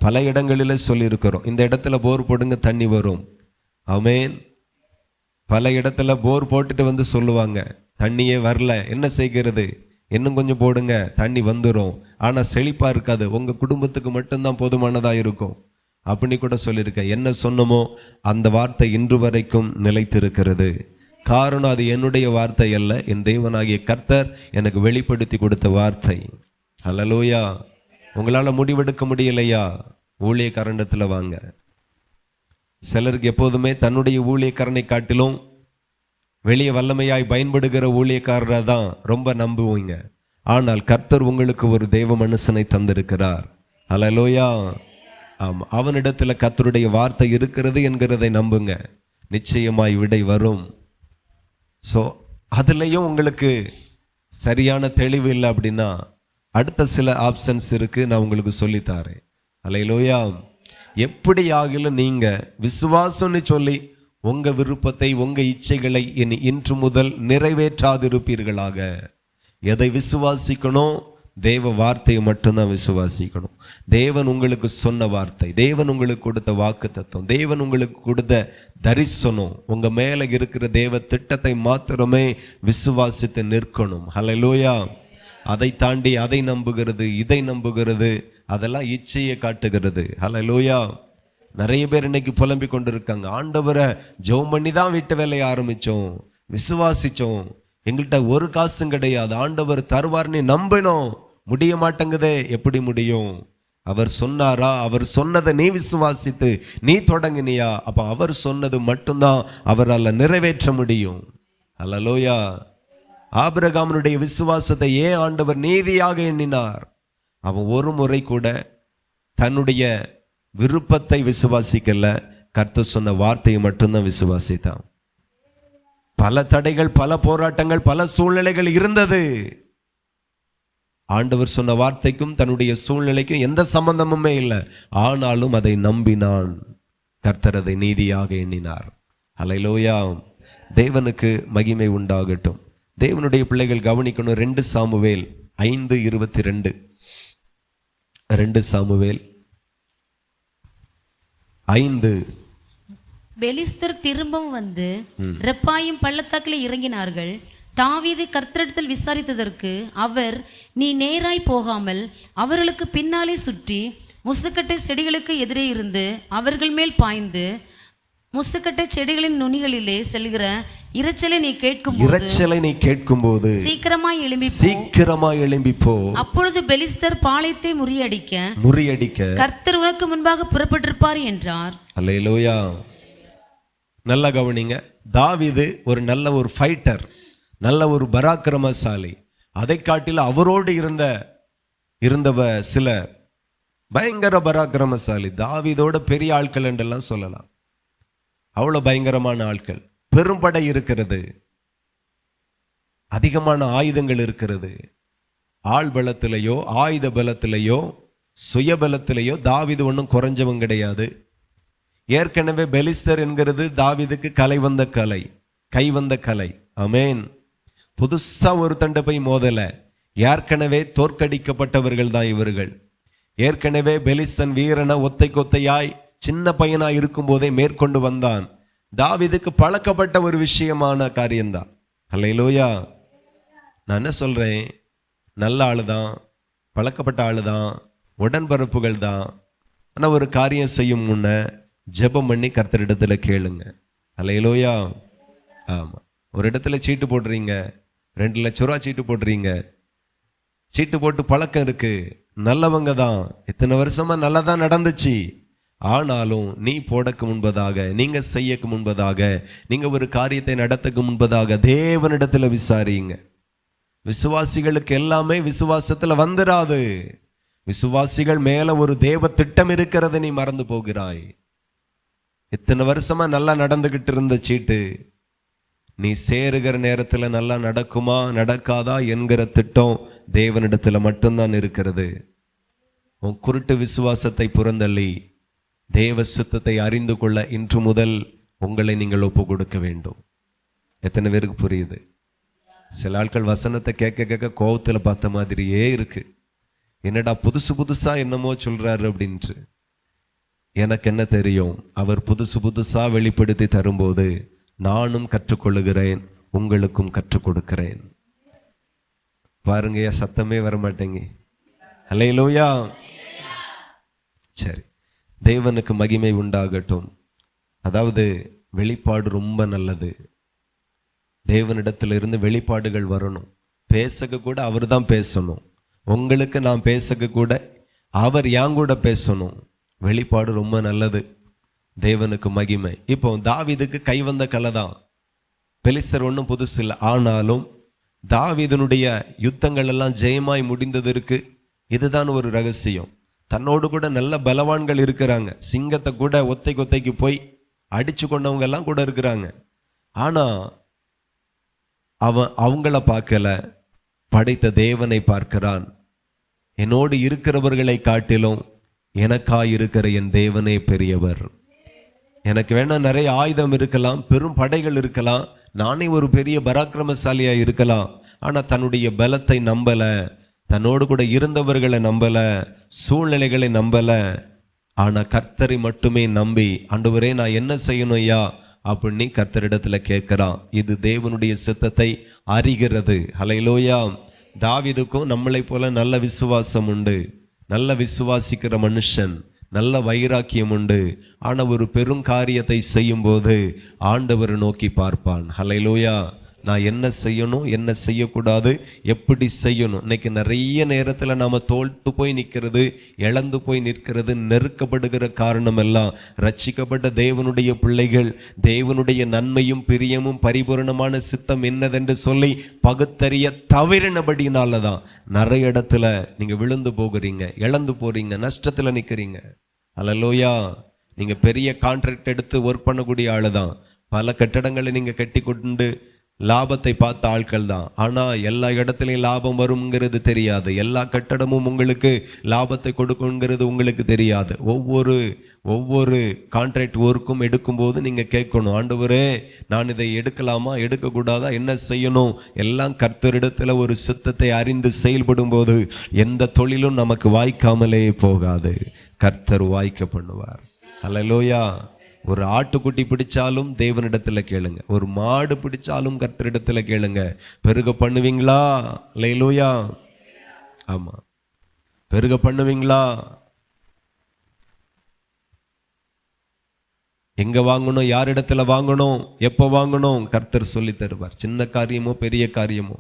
பல இடங்களில் சொல்லியிருக்கிறோம், இந்த இடத்துல போர் போடுங்க தண்ணி வரும். ஆமென். பல இடத்துல போர் போட்டுட்டு வந்து சொல்லுவாங்க, தண்ணியே வரல, என்ன செய்கிறது, இன்னும் கொஞ்சம் போடுங்க தண்ணி வந்துடும், ஆனால் செழிப்பாக இருக்காது, உங்கள் குடும்பத்துக்கு மட்டும்தான் போதுமானதாக இருக்கும் அப்படின்னு கூட சொல்லியிருக்கேன். என்ன சொன்னமோ அந்த வார்த்தை இன்று வரைக்கும் நிலைத்திருக்கிறது. காரணம் அது என்னுடைய வார்த்தை அல்ல, என் தேவனாகிய கர்த்தர் எனக்கு வெளிப்படுத்தி கொடுத்த வார்த்தை. ஹல்லேலூயா. உங்களால் முடிவெடுக்க முடியலையா? ஊழியக்காரண்டத்தில் வாங்க. சிலருக்கு எப்போதுமே தன்னுடைய ஊழியக்காரனை காட்டிலும் வெளியே வல்லமையாய் பயன்படுகிற ஊழியக்காரரை தான் ரொம்ப நம்புவீங்க. ஆனால் கர்த்தர் உங்களுக்கு ஒரு தேவ மனுஷனை தந்திருக்கிறார். ஹல்லேலூயா. ஆமாம், அவனிடத்தில் கர்த்தருடைய வார்த்தை இருக்கிறது என்கிறதை நம்புங்க, நிச்சயமாய் விடை வரும். ஸோ அதுலேயும் உங்களுக்கு சரியான தெளிவு இல்லை அப்படின்னா அடுத்த சில ஆப்ஷன்ஸ் இருக்குது, நான் உங்களுக்கு சொல்லித்தாரேன். ஹல்லேலூயா. எப்படி ஆகிலும் நீங்கள் விசுவாசம்னு சொல்லி உங்கள் விருப்பத்தை உங்கள் இச்சைகளை இனி இன்று முதல் நிறைவேற்றாதிருப்பீர்களாக. எதை விசுவாசிக்கணும்? தேவ வார்த்தையை மட்டும்தான் விசுவாசிக்கணும். தேவன் உங்களுக்கு சொன்ன வார்த்தை, தேவன் உங்களுக்கு கொடுத்த வாக்கு தத்துவம், தேவன் உங்களுக்கு கொடுத்த தரிசனம், உங்கள் மேலே இருக்கிற தேவ திட்டத்தை மாத்திரமே விசுவாசித்து நிற்கணும். ஹல்லேலூயா. அதை தாண்டி அதை நம்புகிறது, இதை நம்புகிறது, அதெல்லாம் இச்சையை காட்டுகிறது. ஹல்லேலூயா. நிறைய பேர் இன்னைக்கு புலம்பி கொண்டு இருக்காங்க, ஆண்டவரை ஜெபம் பண்ணி தான் வீட்டு வேலையை ஆரம்பித்தோம், விசுவாசித்தோம், எங்கள்கிட்ட ஒரு காசும் கிடையாது, ஆண்டவர் தருவார்னு நம்பினோம், முடிய மாட்டேங்குதே. எப்படி முடியும்? அவர் சொன்னாரா? அவர் சொன்னதை நீ விசுவாசித்து நீ தொடங்கினியா? அப்போ அவர் சொன்னது மட்டும்தான் அவரால் நிறைவேற்ற முடியும். ஹல்லேலூயா. ஆபிரகாமுடைய விசுவாசத்தை ஏன் ஆண்டவர் நீதியாக எண்ணினார்? அவன் ஒரு முறை கூட தன்னுடைய விருப்பத்தை விசுவாசிக்கல, கர்த்தர் சொன்ன வார்த்தையை மட்டும்தான் விசுவாசித்தான். பல தடைகள், பல போராட்டங்கள், பல சூழ்நிலைகள் இருந்தது. ஆண்டவர் சொன்ன வார்த்தைக்கும் தன்னுடைய சூழ்நிலைக்கும் எந்த சம்பந்தமுமே இல்லை. ஆனாலும் அதை நம்பினான். கர்த்தர் அதை நீதியாக எண்ணினார். ஹல்லேலூயா. தேவனுக்கு மகிமை உண்டாகட்டும். தேவனுடைய பிள்ளைகள் கவனிக்கணும். 2 சாமுவேல் 5:22. 2 சாமுவேல் 5. பெலிஸ்தர் திரும்பவும் வந்து ரெப்பாயும் பள்ளத்தாக்கில் இறங்கினார்கள். தாவீது கர்த்தரிடத்தில் விசாரித்ததற்கு அவர், நீ நேராய் போகாமல் அவர்களுக்கு பின்னாலே சுற்றி முசுக்கட்டை செடிகளுக்கு எதிரே இருந்து அவர்கள் மேல் பாய்ந்து முசுக்கட்டை செடிகளின் நுனிகளிலே செல்கிற இரைச்சலை நீ கேட்கும்போது சீக்கிரமாய் எழும்பி போ. அப்பொழுது பெலிஸ்தர் பாளையத்தை முறியடிக்க கர்த்தர் உனக்கு முன்பாக புறப்பட்டிருப்பார் என்றார். அல்லேலூயா. நல்ல கவனிங்க. தாவீது ஒரு நல்ல ஒரு ஃபைட்டர், நல்ல ஒரு பராக்கிரமசாலி. அதை காட்டில அவரோடு இருந்தவ சில பயங்கர பராக்கிரமசாலி. தாவீதோட பெரிய ஆட்கள் என்றெல்லாம் சொல்லலாம். அவ்வளோ பயங்கரமான ஆட்கள். பெரும்படை இருக்கிறது, அதிகமான ஆயுதங்கள் இருக்கிறது. ஆள் பலத்திலேயோ ஆயுத பலத்திலேயோ சுயபலத்திலேயோ தாவீது ஒன்றும் குறைஞ்சவன் கிடையாது. ஏற்கனவே பெலிஸ்தர் என்கிறது தாவீதுக்கு கை வந்த கலை. ஆமென். புதுசா ஒரு தண்டை போய் மோதல. ஏற்கனவே தோற்கடிக்கப்பட்டவர்கள் தான் இவர்கள். ஏற்கனவே பெலிஸ்தன் வீரனை ஒத்தை கொத்தையாய் சின்ன பையனாய் இருக்கும் போதே மேற்கொண்டு வந்தான். தாவீதுக்கு பழக்கப்பட்ட ஒரு விஷயமான காரியம்தான். அல்லேலூயா. நான் என்ன சொல்றேன், நல்ல ஆளு தான், பழக்கப்பட்ட ஆளு தான், உடன்பரப்புகள் தான். ஆனால் ஒரு காரியம் செய்யும் முன்ன ஜெபம் பண்ணி கர்த்தரிடத்துல கேளுங்க. அல்லேலூயா. ஆமாம். ஒரு இடத்துல சீட்டு போடுறீங்க, 2 லட்சம் ரூபா சீட்டு போடுறீங்க. சீட்டு போட்டு பழக்கம் இருக்கு, நல்லவங்க தான், இத்தனை வருஷமா நல்லா தான் நடந்துச்சு. ஆனாலும் நீ போடக்கு முன்பதாக, நீங்க செய்யக்கு முன்பதாக, நீங்க ஒரு காரியத்தை நடத்தக்கு முன்பதாக தேவனிடத்துல விசாரிங்க. விசுவாசிகளுக்கு எல்லாமே விசுவாசத்துல வந்துடாது. விசுவாசிகள் மேல ஒரு தேவ திட்டம் இருக்கிறது, நீ மறந்து போகிறாய். இத்தனை வருஷமா நல்லா நடந்துகிட்டு இருந்த சீட்டு நீ சேருகிற நேரத்தில் நல்லா நடக்குமா நடக்காதா என்கிற திட்டம் தேவனிடத்தில் மட்டும்தான் இருக்கிறது. உன் குருட்டு விசுவாசத்தை புறந்தள்ளி தேவ சித்தத்தை அறிந்து கொள்ள இன்று முதல் உங்களை நீங்கள் ஒப்பு கொடுக்க வேண்டும். எத்தனை பேருக்கு புரியுது? சில ஆட்கள் வசனத்தை கேட்க கேட்க கோவத்தில் பார்த்த மாதிரியே இருக்கு. என்னடா புதுசு புதுசா என்னமோ சொல்றாரு அப்படின்ட்டு. எனக்கு என்ன தெரியும், அவர் புதுசு புதுசா வெளிப்படுத்தி தரும்போது நானும் கற்றுக்கொள்ளுகிறேன், உங்களுக்கும் கற்றுக் கொடுக்கிறேன். பாருங்க, சத்தமே வர மாட்டேங்க. அல்லேலூயா. சரி, தேவனுக்கு மகிமை உண்டாகட்டும். அதாவது வெளிப்பாடு ரொம்ப நல்லது. தேவனிடத்திலிருந்து வெளிப்பாடுகள் வரணும். பேசக்க கூட அவர் தான் பேசணும். உங்களுக்கு நான் பேசக்க கூட அவர் என் கூட பேசணும். வெளிப்பாடு ரொம்ப நல்லது. தேவனுக்கு மகிமை. இப்போ தாவீதுக்கு கை வந்த கலை தான். பெலிஸ்தர் ஒன்றும் புதுசு இல்லை. ஆனாலும் தாவீதினுடைய யுத்தங்கள் எல்லாம் ஜெயமாய் முடிந்ததற்கு இதுதான் ஒரு ரகசியம். தன்னோடு கூட நல்ல பலவான்கள் இருக்கிறாங்க. சிங்கத்தை கூட ஒத்தைக்கு போய் அடிச்சு கொண்டவங்க எல்லாம் கூட இருக்கிறாங்க. ஆனா அவன் அவங்கள பார்க்கல, படைத்த தேவனை பார்க்கிறான். என்னோடு இருக்கிறவர்களை காட்டிலும் எனக்காய் இருக்கிற என் தேவனே பெரியவர். எனக்கு வேணா நிறைய ஆயுதம் இருக்கலாம், பெரும் படைகள் இருக்கலாம், நானே ஒரு பெரிய பராக்கிரமசாலியா இருக்கலாம். ஆனா தன்னுடைய பலத்தை நம்பல, தன்னோடு கூட இருந்தவர்களை நம்பல, சூழ்நிலைகளை நம்பல. ஆனா கர்த்தரை மட்டுமே நம்பி, ஆண்டவரே நான் என்ன செய்யணும் ஐயா அப்படின்னு கர்த்தரிடத்துல கேட்கிறான். இது தேவனுடைய சித்தத்தை அறிகிறது. ஹல்லேலூயா. தாவீதுக்கும் நம்மளை போல நல்ல விசுவாசம் உண்டு, நல்ல விசுவாசிக்கிற மனுஷன், நல்ல வைராக்கியம் உண்டு. ஆனா ஒரு பெரும் காரியத்தை செய்யும் போது ஆண்டவரை நோக்கி பார்ப்பான். ஹல்லேலூயா. நான் என்ன செய்யணும், என்ன செய்யக்கூடாது, எப்படி செய்யணும். இன்னைக்கு நிறைய நேரத்தில் நாம் தோல்த்து போய் நிற்கிறது, இழந்து போய் நிற்கிறது, நெருக்கப்படுகிற காரணம் எல்லாம் ரட்சிக்கப்பட்ட தேவனுடைய பிள்ளைகள் தேவனுடைய நன்மையும் பிரியமும் பரிபூரணமான சித்தம் என்னதென்று சொல்லி பகுத்தறிய தவறினபடினால தான் நிறைய இடத்துல நீங்கள் விழுந்து போகிறீங்க, இழந்து போறீங்க, நஷ்டத்தில் நிற்கிறீங்க. அல்லேலூயா. நீங்கள் பெரிய கான்ட்ராக்ட் எடுத்து ஒர்க் பண்ணக்கூடிய ஆளு தான். பல கட்டடங்களை நீங்கள் கட்டி கொண்டு லாபத்தை பார்த்த ஆட்கள் தான். ஆனால் எல்லா இடத்துலையும் லாபம் வருங்கிறது தெரியாது. எல்லா கட்டடமும் உங்களுக்கு லாபத்தை கொடுக்குங்கிறது உங்களுக்கு தெரியாது. ஒவ்வொரு கான்ட்ராக்ட் ஒர்க்கும் எடுக்கும்போது நீங்கள் கேட்கணும், ஆண்டவரே நான் இதை எடுக்கலாமா எடுக்கக்கூடாதா, என்ன செய்யணும். எல்லாம் கர்த்தரிடத்தில் ஒரு சித்தத்தை அறிந்து செயல்படும் போது எந்த தொழிலும் நமக்கு வாய்க்காமலே போகாது. கர்த்தர் வாய்க்க பண்ணுவார். அல்லேலூயா. ஒரு ஆட்டுக்குட்டி பிடிச்சாலும் தேவனிடத்துல கேளுங்க, ஒரு மாடு பிடிச்சாலும் கர்த்தரிடத்துல கேளுங்க. பெருக பண்ணுவீங்களா? அல்லேலூயா. ஆமா, பெருக பண்ணுவீங்களா? எங்க வாங்கணும், யாரிடத்துல வாங்கணும், எப்போ வாங்கணும், கர்த்தர் சொல்லி தருவார். சின்ன காரியமோ பெரிய காரியமோ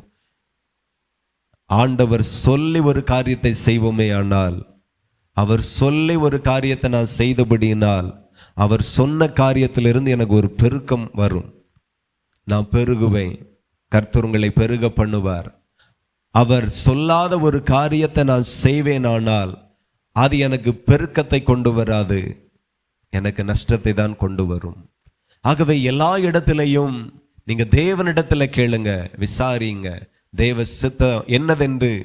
ஆண்டவர் சொல்லி ஒரு காரியத்தை செய்வோமே ஆனால், அவர் சொல்லி ஒரு காரியத்தை நான் செய்தபடியினால் அவர் சொன்ன காரியத்திலிருந்து எனக்கு ஒரு பெருக்கம் வரும். நான் பெருகுவேன். கர்த்தர் உங்களை பெருக பண்ணுவார். அவர் சொல்லாத ஒரு காரியத்தை நான் செய்வேனானால் அது எனக்கு பெருக்கத்தை கொண்டு வராது, எனக்கு நஷ்டத்தை தான் கொண்டு வரும். ஆகவே எல்லா இடத்திலையும் நீங்க தேவனிடத்துல கேளுங்க, விசாரிங்க. தேவ சித்தம் என்னதென்று,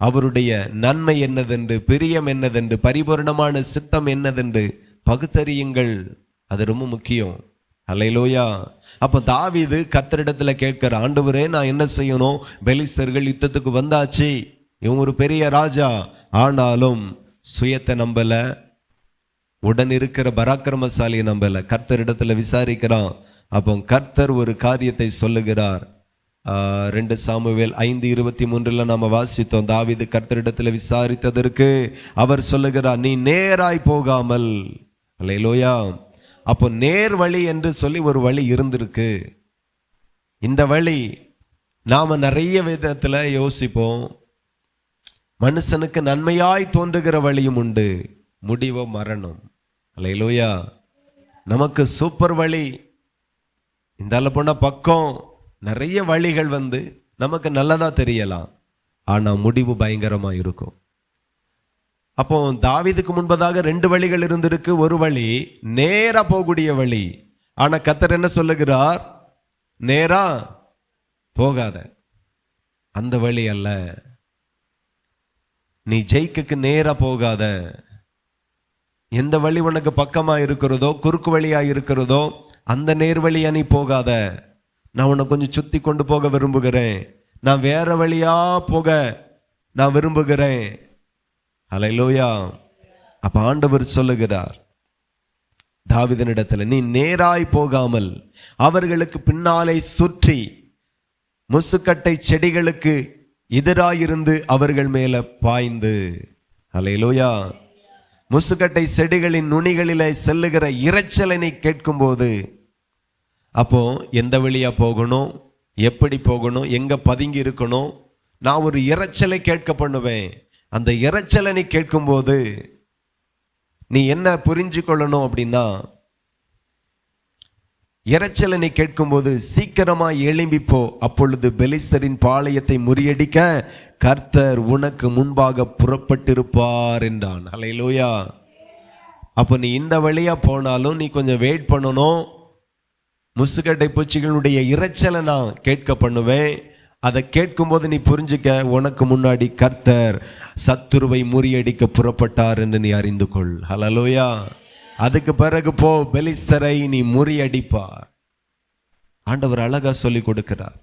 அவருடைய நன்மை என்னதென்று, பிரியம் என்னதென்று, பரிபூரணமான சித்தம் என்னதென்று பகுத்தறியுங்கள். அது ரொம்ப முக்கியம். அல்லேலூயா. அப்போ தாவீது கர்த்தரிடத்துல கேட்கிற, ஆண்டவரே நான் என்ன செய்யணும், பெலிஸ்தர்கள் யுத்தத்துக்கு வந்தாச்சு, இவங்க ஒரு பெரிய ராஜா, ஆனாலும் சுயத்தை நம்பல, உடன் இருக்கிற பராக்கிரமசாலியை நம்பல, கர்த்தரிடத்துல விசாரிக்கிறான். அப்போ கர்த்தர் ஒரு காரியத்தை சொல்லுகிறார். 2 சாமுவேல் 5:23 நாம வாசித்தோம். தாவீது கர்த்தரிடத்துல விசாரித்ததற்கு அவர் சொல்லுகிறார், நீ நேராய் போகாமல். அல்லேலூயா. அப்போ நேர் வழி என்று சொல்லி ஒரு வழி இருந்திருக்கு. இந்த வழி நாம நிறைய விதத்துல யோசிப்போம். மனுஷனுக்கு நன்மையாய் தோன்றுகிற வழியும் உண்டு, முடிவோ மரணம். அல்லேலூயா. நமக்கு சூப்பர் வழி, இந்த போன பக்கம் நிறைய வழிகள் நமக்கு நல்லதா தெரியலாம், ஆனா முடிவு பயங்கரமா இருக்கும். அப்போ தாவீதுக்கு முன்பதாக 2 வழிகள் இருந்திருக்கு. ஒரு வழி நேரா போகக்கூடிய வழி. ஆனா கர்த்தர் என்ன சொல்லுகிறார், நேரா போகாத. அந்த வழி அல்ல. நீ ஜெயிக்கு நேரா போகாத. எந்த வழி உனக்கு பக்கமா இருக்கிறதோ, குறுக்கு வழியா இருக்கிறதோ, அந்த நேர்வழியா நீ போகாத. நான் உன்னை கொஞ்சம் சுத்தி கொண்டு போக விரும்புகிறேன். நான் வேற வழியா போக நான் விரும்புகிறேன். ஹல்லேலூயா. அப்ப ஆண்டவர் சொல்லுகிறார் தாவீதினிடத்தில், நீ நேராய் போகாமல் அவர்களுக்கு பின்னாலே சுற்றி முசுக்கட்டை செடிகளுக்கு எதிராயிருந்து அவர்கள் மேல பாய்ந்து. ஹல்லேலூயா. முசுக்கட்டை செடிகளின் நுனிகளிலே செல்லுகிற இரைச்சலை நீ கேட்கும்போது, அப்போ எந்த வழியா போகணும், எப்படி போகணும், எங்க பதுங்கி இருக்கணும், நான் ஒரு இரைச்சலை கேட்க பண்ணுவேன். அந்த இரைச்சலை நீ கேட்கும்போது நீ என்ன புரிஞ்சு கொள்ளணும் அப்படின்னா, இரைச்சலை நீ கேட்கும்போது சீக்கிரமா எழும்பிப்போ, அப்பொழுது பெலிஸ்தரின் பாளையத்தை முறியடிக்க கர்த்தர் உனக்கு முன்பாக புறப்பட்டிருப்பார் என்றான். ஹல்லேலூயா. அப்போ நீ இந்த வழியா போனாலும் நீ கொஞ்சம் வெயிட் பண்ணணும். முசுக்கட்டை பூச்சிகளுடைய இரைச்சலை நான் கேட்க பண்ணுவேன். அதை கேட்கும்போது நீ புரிஞ்சுக்க, உனக்கு முன்னாடி கர்த்தர் சத்துருவை முறியடிக்க புறப்பட்டார் என்று நீ அறிந்து கொள். ஹல்லேலூயா. அதுக்கு பிறகு போ, பெலிஸ்தரை நீ முறியடிப்பார். ஆண்டவர் அழகா சொல்லி கொடுக்கிறார்.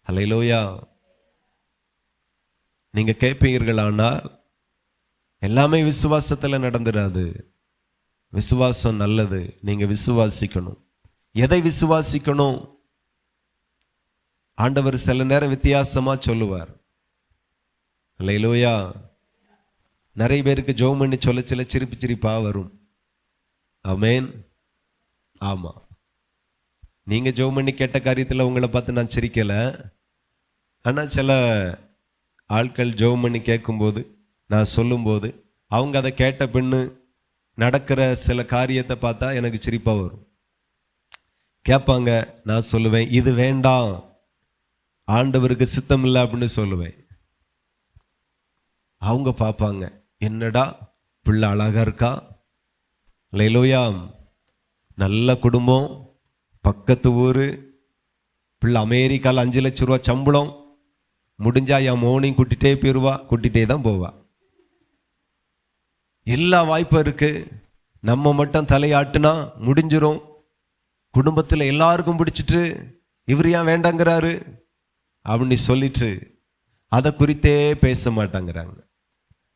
ஹல்லேலூயா. நீங்க கேட்பீர்களானால் எல்லாமே விசுவாசத்துல நடந்துராது. விசுவாசம் நல்லது. நீங்க விசுவாசிக்கணும். எதை விசுவாசிக்கணும்? ஆண்டவர் சில நேரம் வித்தியாசமா சொல்லுவார். ஹல்லேலூயா. நிறைய பேருக்கு ஜெபம் பண்ணி சொல்ல சிரிப்பா வரும். ஆமென். ஆமா, நீங்க ஜெபம் பண்ணி கேட்ட காரியத்தில் உங்களை பார்த்து நான் சிரிக்கல. ஆனா சில ஆட்கள் ஜெபம் பண்ணி கேட்கும்போது, நான் சொல்லும்போது, அவங்க அதை கேட்ட பின்னு நடக்கிற சில காரியத்தை பார்த்தா எனக்கு சிரிப்பா வரும். கேட்பாங்க, நான் சொல்லுவேன் இது வேண்டாம், ஆண்டவருக்கு சித்தம் இல்லை அப்படின்னு சொல்லுவேன். அவங்க பார்ப்பாங்க, என்னடா பிள்ளை அழகா இருக்கா, ஹல்லேலூயா, நல்ல குடும்பம், பக்கத்து ஊர், பிள்ளை அமெரிக்காவில் 5 லட்சம் ரூபா சம்பளம், முடிஞ்சா என் மோனையும் கூட்டிகிட்டே போயிடுவா, கூட்டிகிட்டே தான் போவா, எல்லா வாய்ப்பும் இருக்கு, நம்ம மட்டும் தலையாட்டுனா முடிஞ்சிரும், குடும்பத்தில் எல்லாருக்கும் பிடிச்சிட்டு இவர் ஏன் வேண்டாங்கிறாரு அப்படின்னு சொல்லிட்டு அதை குறித்தே பேச மாட்டாங்கிறாங்க.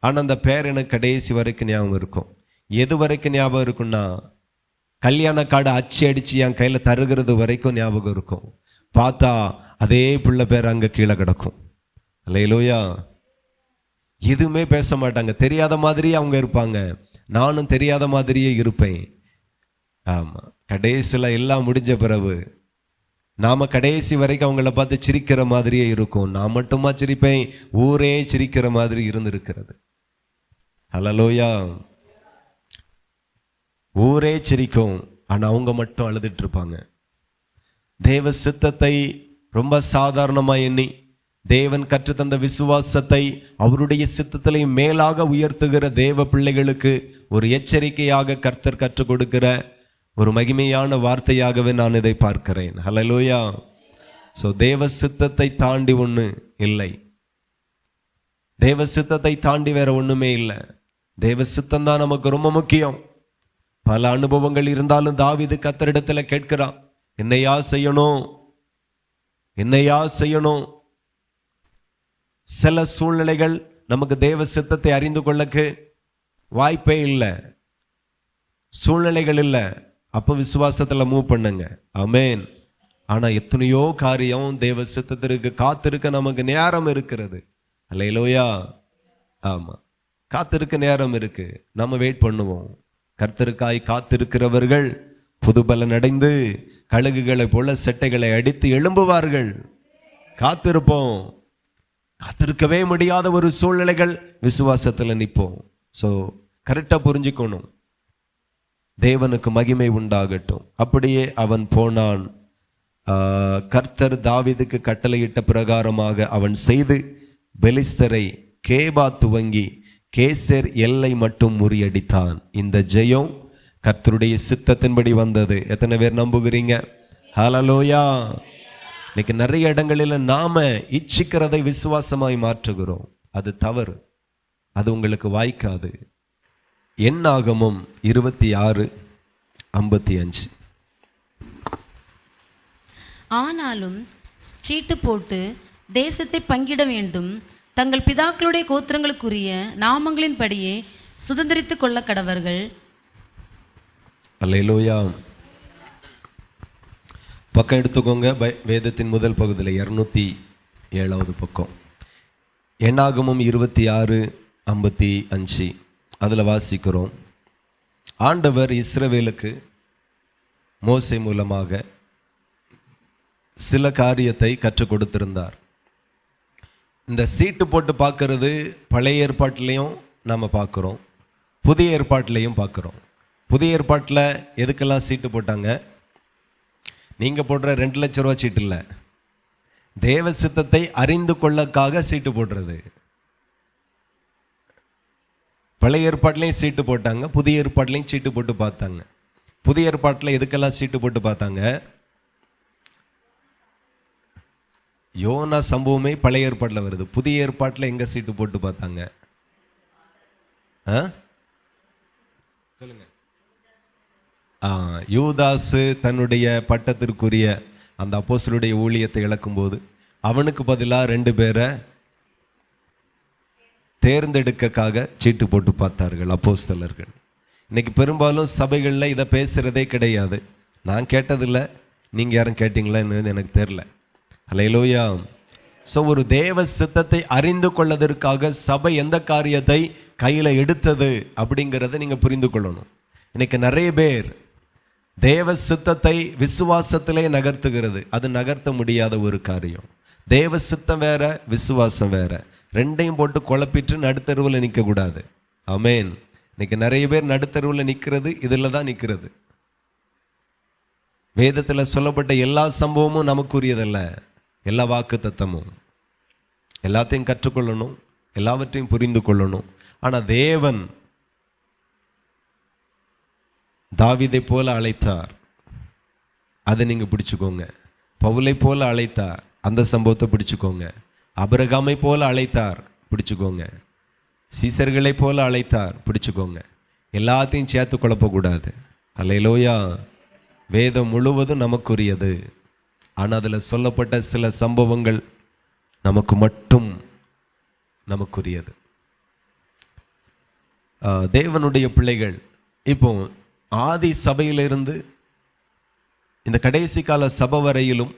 ஆனால் அந்த பேர் எனக்கு கடைசி வரைக்கும் ஞாபகம் இருக்கும். எது வரைக்கும் ஞாபகம் இருக்குன்னா, கல்யாண கார்டு அச்சு அடித்து என் கையில் தருகிறது வரைக்கும் ஞாபகம் இருக்கும். பார்த்தா அதே பிள்ளை பேர் அங்கே கீழே கிடக்கும். ஹல்லேலூயா. எதுவுமே பேச மாட்டாங்க, தெரியாத மாதிரியே அவங்க இருப்பாங்க, நானும் தெரியாத மாதிரியே இருப்பேன். ஆமாம், கடைசியில் எல்லாம் முடிஞ்ச பிறகு நாம் கடைசி வரைக்கும் அவங்கள பார்த்து சிரிக்கிற மாதிரியே இருக்கும். நான் மட்டுமா சிரிப்பேன், ஊரே சிரிக்கிற மாதிரி இருந்திருக்கிறது. ஹல்லேலூயா. ஊரே சிரிக்கும், ஆனால் அவங்க மட்டும் அழுதுட்டு இருப்பாங்க. தேவ சித்தத்தை ரொம்ப சாதாரணமாக எண்ணி, தேவன் கற்றுத்தந்த விசுவாசத்தை அவருடைய சித்தத்திலே மேலாக உயர்த்துகிற தேவ பிள்ளைகளுக்கு ஒரு எச்சரிக்கையாக கர்த்தர் கற்றுக் கொடுக்கிற ஒரு மகிமையான வார்த்தையாகவே நான் இதை பார்க்கிறேன். ஹல்லேலூயா. ஸோ தேவ சித்தத்தை தாண்டி ஒன்று இல்லை. தேவ சித்தத்தை தாண்டி வேற ஒன்றுமே இல்லை. தேவ சித்தம் தான் நமக்கு ரொம்ப முக்கியம். பல அனுபவங்கள் இருந்தாலும் தாவீது கர்த்தரிடத்தில் கேட்கிறான், என்னையா செய்யணும், என்னையா செய்யணும். சில சூழ்நிலைகள் நமக்கு தேவ சித்தத்தை அறிந்து கொள்ளக்கு வாய்ப்பே இல்லை, சூழ்நிலைகள் இல்லை. அப்போ விசுவாசத்தில் மூவ் பண்ணுங்க. ஆமென். ஆனால் எத்தனையோ காரியம் தேவ சித்தத்திற்கு காத்திருக்க நமக்கு நேரம் இருக்கிறது. ஹல்லேலூயா. ஆமாம், காத்திருக்க நேரம் இருக்கு. நம்ம வெயிட் பண்ணுவோம். கர்த்தருக்காய் காத்திருக்கிறவர்கள் புதுபலன் அடைந்து கழுகுகளை போல செட்டைகளை அடித்து எழும்புவார்கள். காத்திருப்போம். காத்திருக்கவே முடியாத ஒரு சூழ்நிலைகள் விசுவாசத்தில் நிற்போம். ஸோ கரெக்டாக புரிஞ்சுக்கணும். தேவனுக்கு மகிமை உண்டாகட்டும். அப்படியே அவன் போனான். கர்த்தர் தாவீதுக்கு கட்டளையிட்ட பிரகாரமாக அவன் செய்து பெலிஸ்தரை கேபா துவங்கி கேசேர் எல்லை மட்டும் முறியடித்தான். இந்த ஜெயம் கர்த்தருடைய சித்தத்தின்படி வந்தது. எத்தனை பேர் நம்புகிறீங்க? ஹல்லேலூயா. இன்னைக்கு நிறைய இடங்களில் நாம இச்சிக்கிறதை விசுவாசமாய் மாற்றுகிறோம். அது தவறு. அது உங்களுக்கு வாய்க்காது. என்னாகமம் 26:55. ஆனாலும் சீட்டு போட்டு தேசத்தை பங்கிட வேண்டும், தங்கள் பிதாக்களுடைய கோத்திரங்களுக்குரிய நாமங்களின்படியே சுதந்திரித்துக் கொள்ள கடவர்கள். அல்லேலூயா. பக்கம் எடுத்துக்கோங்க. வேதத்தின் முதல் பகுதியில் 207வது பக்கம். என்னாகமம் 26:55. அதில் வாசிக்கிறோம், ஆண்டவர் இஸ்ரவேலுக்கு மோசே மூலமாக சில காரியத்தை கற்றுக் கொடுத்திருந்தார். இந்த சீட்டு போட்டு பார்க்கறது பழைய ஏற்பாட்டிலையும் நாம் பார்க்குறோம், புதிய ஏற்பாட்டிலையும் பார்க்குறோம். புதிய ஏற்பாட்டில் எதுக்கெல்லாம் சீட்டு போட்டாங்க? நீங்கள் போடுற 2 லட்ச ரூபா சீட்டு இல்லை, தேவ சித்தத்தை அறிந்து கொள்ளக்காக சீட்டு போடுறது. பழைய ஏற்பாட்டிலையும் சீட்டு போட்டாங்க, புதிய ஏற்பாட்டிலையும் சீட்டு போட்டு பார்த்தாங்க. புதிய ஏற்பாட்டில் எதுக்கெல்லாம் சீட்டு போட்டு பார்த்தாங்க? யோனா சம்பவமே பழைய ஏற்பாட்டில் வருது. புதிய ஏற்பாட்டில் எங்கே சீட்டு போட்டு பார்த்தாங்க? சொல்லுங்க. யூதாசு தன்னுடைய பட்டத்திற்குரிய அந்த அப்போஸ்தலருடைய ஊழியத்தை இழக்கும்போது அவனுக்கு பதிலாக 2 பேரை தேர்ந்தெடுக்கக்காக சீட்டு போட்டு பார்த்தார்கள் அப்போஸ்தலர்கள். இன்னைக்கு பெரும்பாலும் சபைகளில் இதை பேசுகிறதே கிடையாது. நான் கேட்டதில்லை, நீங்கள் யாரும் கேட்டீங்களான்னு எனக்கு தெரில. அல்லேலூயா. ஸோ ஒரு தேவ சித்தத்தை அறிந்து கொள்ளதற்காக சபை எந்த காரியத்தை கையில் எடுத்தது அப்படிங்கிறத நீங்கள் புரிந்து கொள்ளணும். இன்னைக்கு நிறைய பேர் தேவ சித்தத்தை விசுவாசத்திலே நகர்த்துகிறது. அது நகர்த்த முடியாத ஒரு காரியம். தேவ சித்தம் வேற, விசுவாசம் வேற. 2ஐயும் போட்டு குழப்பிட்டு நடுத்தருவில் நிற்கக்கூடாது. ஆமேன். இன்னைக்கு நிறைய பேர் நடுத்தருவில் நிற்கிறது இதில் தான் நிற்கிறது. வேதத்தில் சொல்லப்பட்ட எல்லா சம்பவமும் நமக்குரியதல்ல. எல்லா வாக்கு தத்தமும் எல்லாத்தையும் கற்றுக்கொள்ளணும், எல்லாவற்றையும் புரிந்து கொள்ளணும். ஆனால் தேவன் தாவீதை போல அழைத்தார், அதை நீங்கள் பிடிச்சுக்கோங்க. பவுலை போல அழைத்தார், அந்த சம்பவத்தை பிடிச்சுக்கோங்க. ஆபிரகாமை போல அழைத்தார், பிடிச்சுக்கோங்க. சீசர்களை போல அழைத்தார், பிடிச்சுக்கோங்க. எல்லாத்தையும் சேர்த்து குழப்பக்கூடாது. அல்லேலூயா. வேதம் முழுவதும் நமக்குரியது. ஆனால் அதில் சொல்லப்பட்ட சில சம்பவங்கள் நமக்கு மட்டும் நமக்குரியது. தேவனுடைய பிள்ளைகள் இப்போ ஆதி சபையிலிருந்து இந்த கடைசி கால சபை வரையிலும்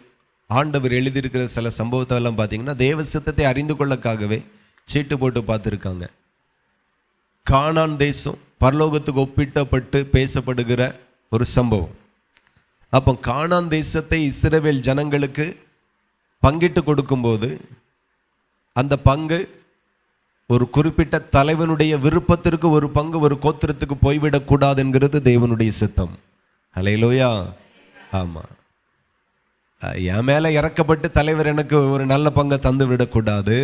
ஆண்டவர் எழுதியிருக்கிற சில சம்பவத்தை எல்லாம் பார்த்தீங்கன்னா தேவ சித்தத்தை அறிந்து கொள்ளக்காகவே சீட்டு போட்டு பார்த்துருக்காங்க. கானான் தேசம் பரலோகத்துக்கு ஒப்பிட்டப்பட்டு பேசப்படுகிற ஒரு சம்பவம். அப்போ கானான் தேசத்தை இஸ்ரவேல் ஜனங்களுக்கு பங்கிட்டு கொடுக்கும்போது அந்த பங்கு ஒரு குறிப்பிட்ட தலைவனுடைய விருப்பத்திற்கு ஒரு பங்கு ஒரு கோத்திரத்துக்கு போய்விடக்கூடாது என்கிறது தேவனுடைய சித்தம். அல்லேலூயா. ஆமாம். என் மேலே இறக்கப்பட்டு தலைவர் எனக்கு ஒரு நல்ல பங்கை தந்து விடக்கூடாது,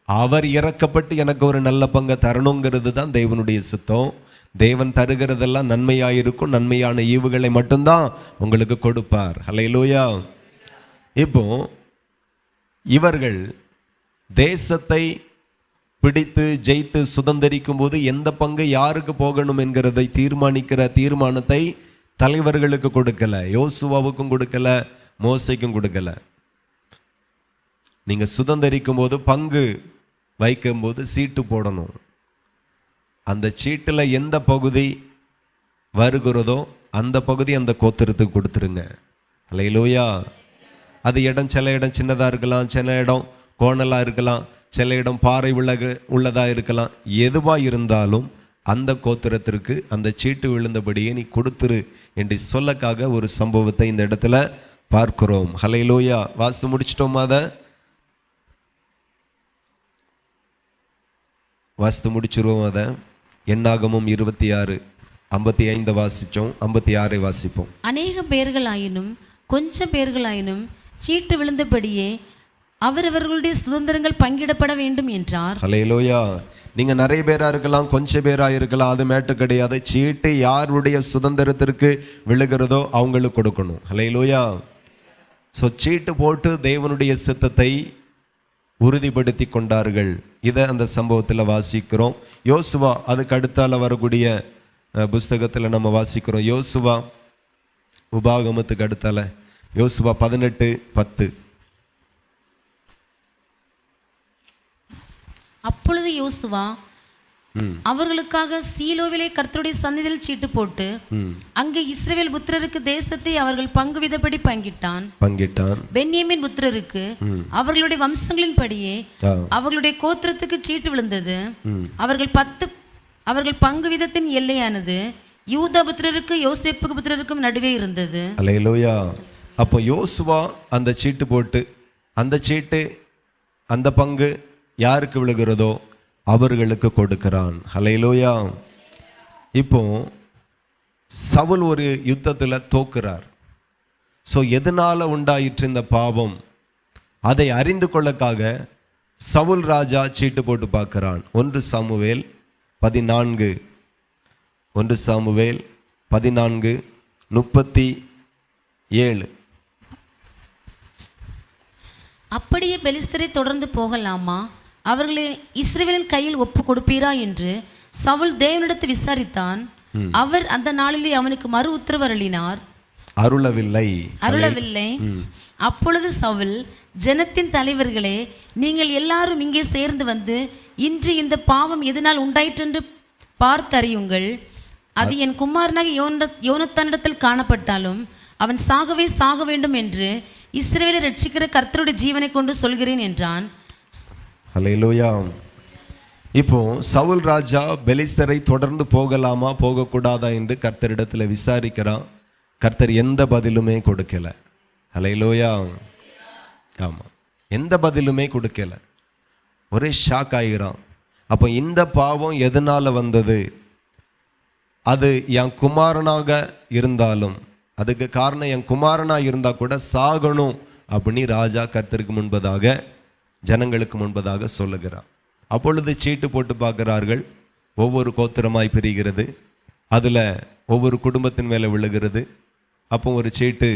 அவர் இறக்கப்பட்டு எனக்கு ஒரு நல்ல பங்கை தரணுங்கிறது தான் தேவனுடைய சித்தம். தேவன் தருகிறதெல்லாம் நன்மையாயிருக்கும், நன்மையான ஈவுகளை மட்டும்தான் உங்களுக்கு கொடுப்பார். அல்லேலூயா. இப்போ இவர்கள் தேசத்தை பிடித்து ஜெயித்து சுதந்திரிக்கும் போது எந்த பங்கு யாருக்கு போகணும் என்கிறதை தீர்மானிக்கிற தீர்மானத்தை தலைவர்களுக்கு கொடுக்கல, யோசுவாவுக்கும் கொடுக்கல, மோசைக்கும் கொடுக்கல. நீங்க சுதந்திரிக்கும் போது பங்கு வைக்கும்போது சீட்டு போடணும். அந்த சீட்டில் எந்த பகுதி வருகிறதோ அந்த பகுதி அந்த கோத்திரத்துக்கு கொடுத்துருங்க. அல்லேலூயா. அது இடம் சில இடம் சின்னதாக இருக்கலாம், சில இடம் கோணலாக இருக்கலாம், சில இடம் பாறை உள்ளதாக இருக்கலாம். எதுவாக இருந்தாலும் அந்த கோத்திரத்திற்கு அந்த சீட்டு விழுந்தபடியே நீ கொடுத்துரு என்று சொல்லக்காக ஒரு சம்பவத்தை இந்த இடத்துல பார்க்கிறோம். ஹல்லேலூயா. வாசித்து முடிச்சிட்டோமா? அதை வாசித்து முடிச்சிருவோம். அதை என்னாகமும் 26:55 வாசித்தோம், 56 வாசிப்போம். அநேக பேர்களாயினும் கொஞ்சம் பேர்களாயினும் சீட்டு விழுந்தபடியே அவரவர்களுடைய சுதந்திரங்கள் பங்கிடப்பட வேண்டும் என்றார். ஹல்லேலூயா. நீங்க நிறைய பேரா இருக்கலாம், கொஞ்சம் பேரா இருக்கலாம், அது மேட்டு கிடையாது. சீட்டு யாருடைய சுதந்திரத்திற்கு விழுகிறதோ அவங்களுக்கு கொடுக்கணும். ஹல்லேலூயா. ஸோ சீட்டு போட்டு தேவனுடைய சித்தத்தை உறுதிப்படுத்தி கொண்டார்கள். இதை அந்த சம்பவத்தில் வாசிக்கிறோம். யோசுவா அதுக்கு அடுத்தால வரக்கூடிய புஸ்தகத்தில் நம்ம வாசிக்கிறோம். யோசுவா உபாகமத்துக்கு அடுத்தால யோசுவா 18:10. அப்பொழுது யோசுவா அவர்களுக்காக சீலோவிலே கர்த்தருடைய சந்நிதியில் சீட்டு போட்டு அங்கே இஸ்ரவேல் புத்திரருக்கு தேசத்தை அவர்கள் பங்கு விதப்படி பங்கிட்டான். பென்யமீன் புத்திரருக்கு அவர்களுடைய வம்சங்களின் படியே அவர்களுடைய கோத்திரத்துக்கு சீட்டு விழுந்தது. அவர்கள் பங்கு விதத்தின் எல்லையானது யூதா புத்திரருக்கு யோசேப்பு புத்திரருக்கும் நடுவே இருந்தது. அல்லேலூயா. அப்போ யோசுவா அந்த சீட்டு போட்டு அந்த சீட்டு அந்த பங்கு யாருக்கு விழுகிறதோ அவர்களுக்கு கொடுக்கிறான். அல்லேலூயா. இப்போ சவுல் ஒரு யுத்தத்தில் தோக்குறார். ஸோ எதனால உண்டாயிற்று இந்த பாவம், அதை அறிந்து கொள்ளக்காக சவுல் ராஜா சீட்டு போட்டு பார்க்கிறான். 1 சாமுவேல் 14:37. அப்படியே பெலிஸ்தரை தொடர்ந்து போகலாமா, அவர்களை இஸ்ரவேலின் கையில் ஒப்பு கொடுப்பீரா என்று சவுல் தேவனிடத்தை விசாரித்தான். அவர் அந்த நாளிலே அவனுக்கு மறு உத்தரவு அருளவில்லை. அப்பொழுது சவுல், ஜனத்தின் தலைவர்களே, நீங்கள் எல்லாரும் இங்கே சேர்ந்து வந்து இன்று இந்த பாவம் எதனால் உண்டாயிற்றென்று பார்த்தறியுங்கள். அது என் குமாரனாக யோனத்தானிடத்தில் காணப்பட்டாலும் அவன் சாகவே சாக வேண்டும் என்று இஸ்ரவேலை ரட்சிக்கிற கர்த்தருடைய ஜீவனை கொண்டு சொல்கிறேன் என்றான். அல்லேலூயா. இப்போ சவுல் ராஜா பெலிஸ்தரை தொடர்ந்து போகலாமா போகக்கூடாதா என்று கர்த்தரிடத்தில் விசாரிக்கிறான். கர்த்தர் எந்த பதிலுமே கொடுக்கல. அல்லேலூயா. ஆமாம், எந்த பதிலுமே கொடுக்கல. ஒரே ஷாக் ஆகிறான். அப்போ இந்த பாவம் எதனால வந்தது, அது என் குமாரனாக இருந்தாலும் அதுக்கு காரணம் என் குமாரனாக இருந்தால் கூட சாகணும் அப்படின்னு ராஜா கர்த்தருக்கு முன்பதாக ஜனங்களுக்கு முன்பதாக சொல்லுகிறார். அப்பொழுது சீட்டு போட்டு பார்க்கிறார்கள். ஒவ்வொரு கோத்திரமாய் பிரிகிறது. அதில் ஒவ்வொரு குடும்பத்தின் மேலே விழுகிறது. அப்போ ஒரு சீட்டு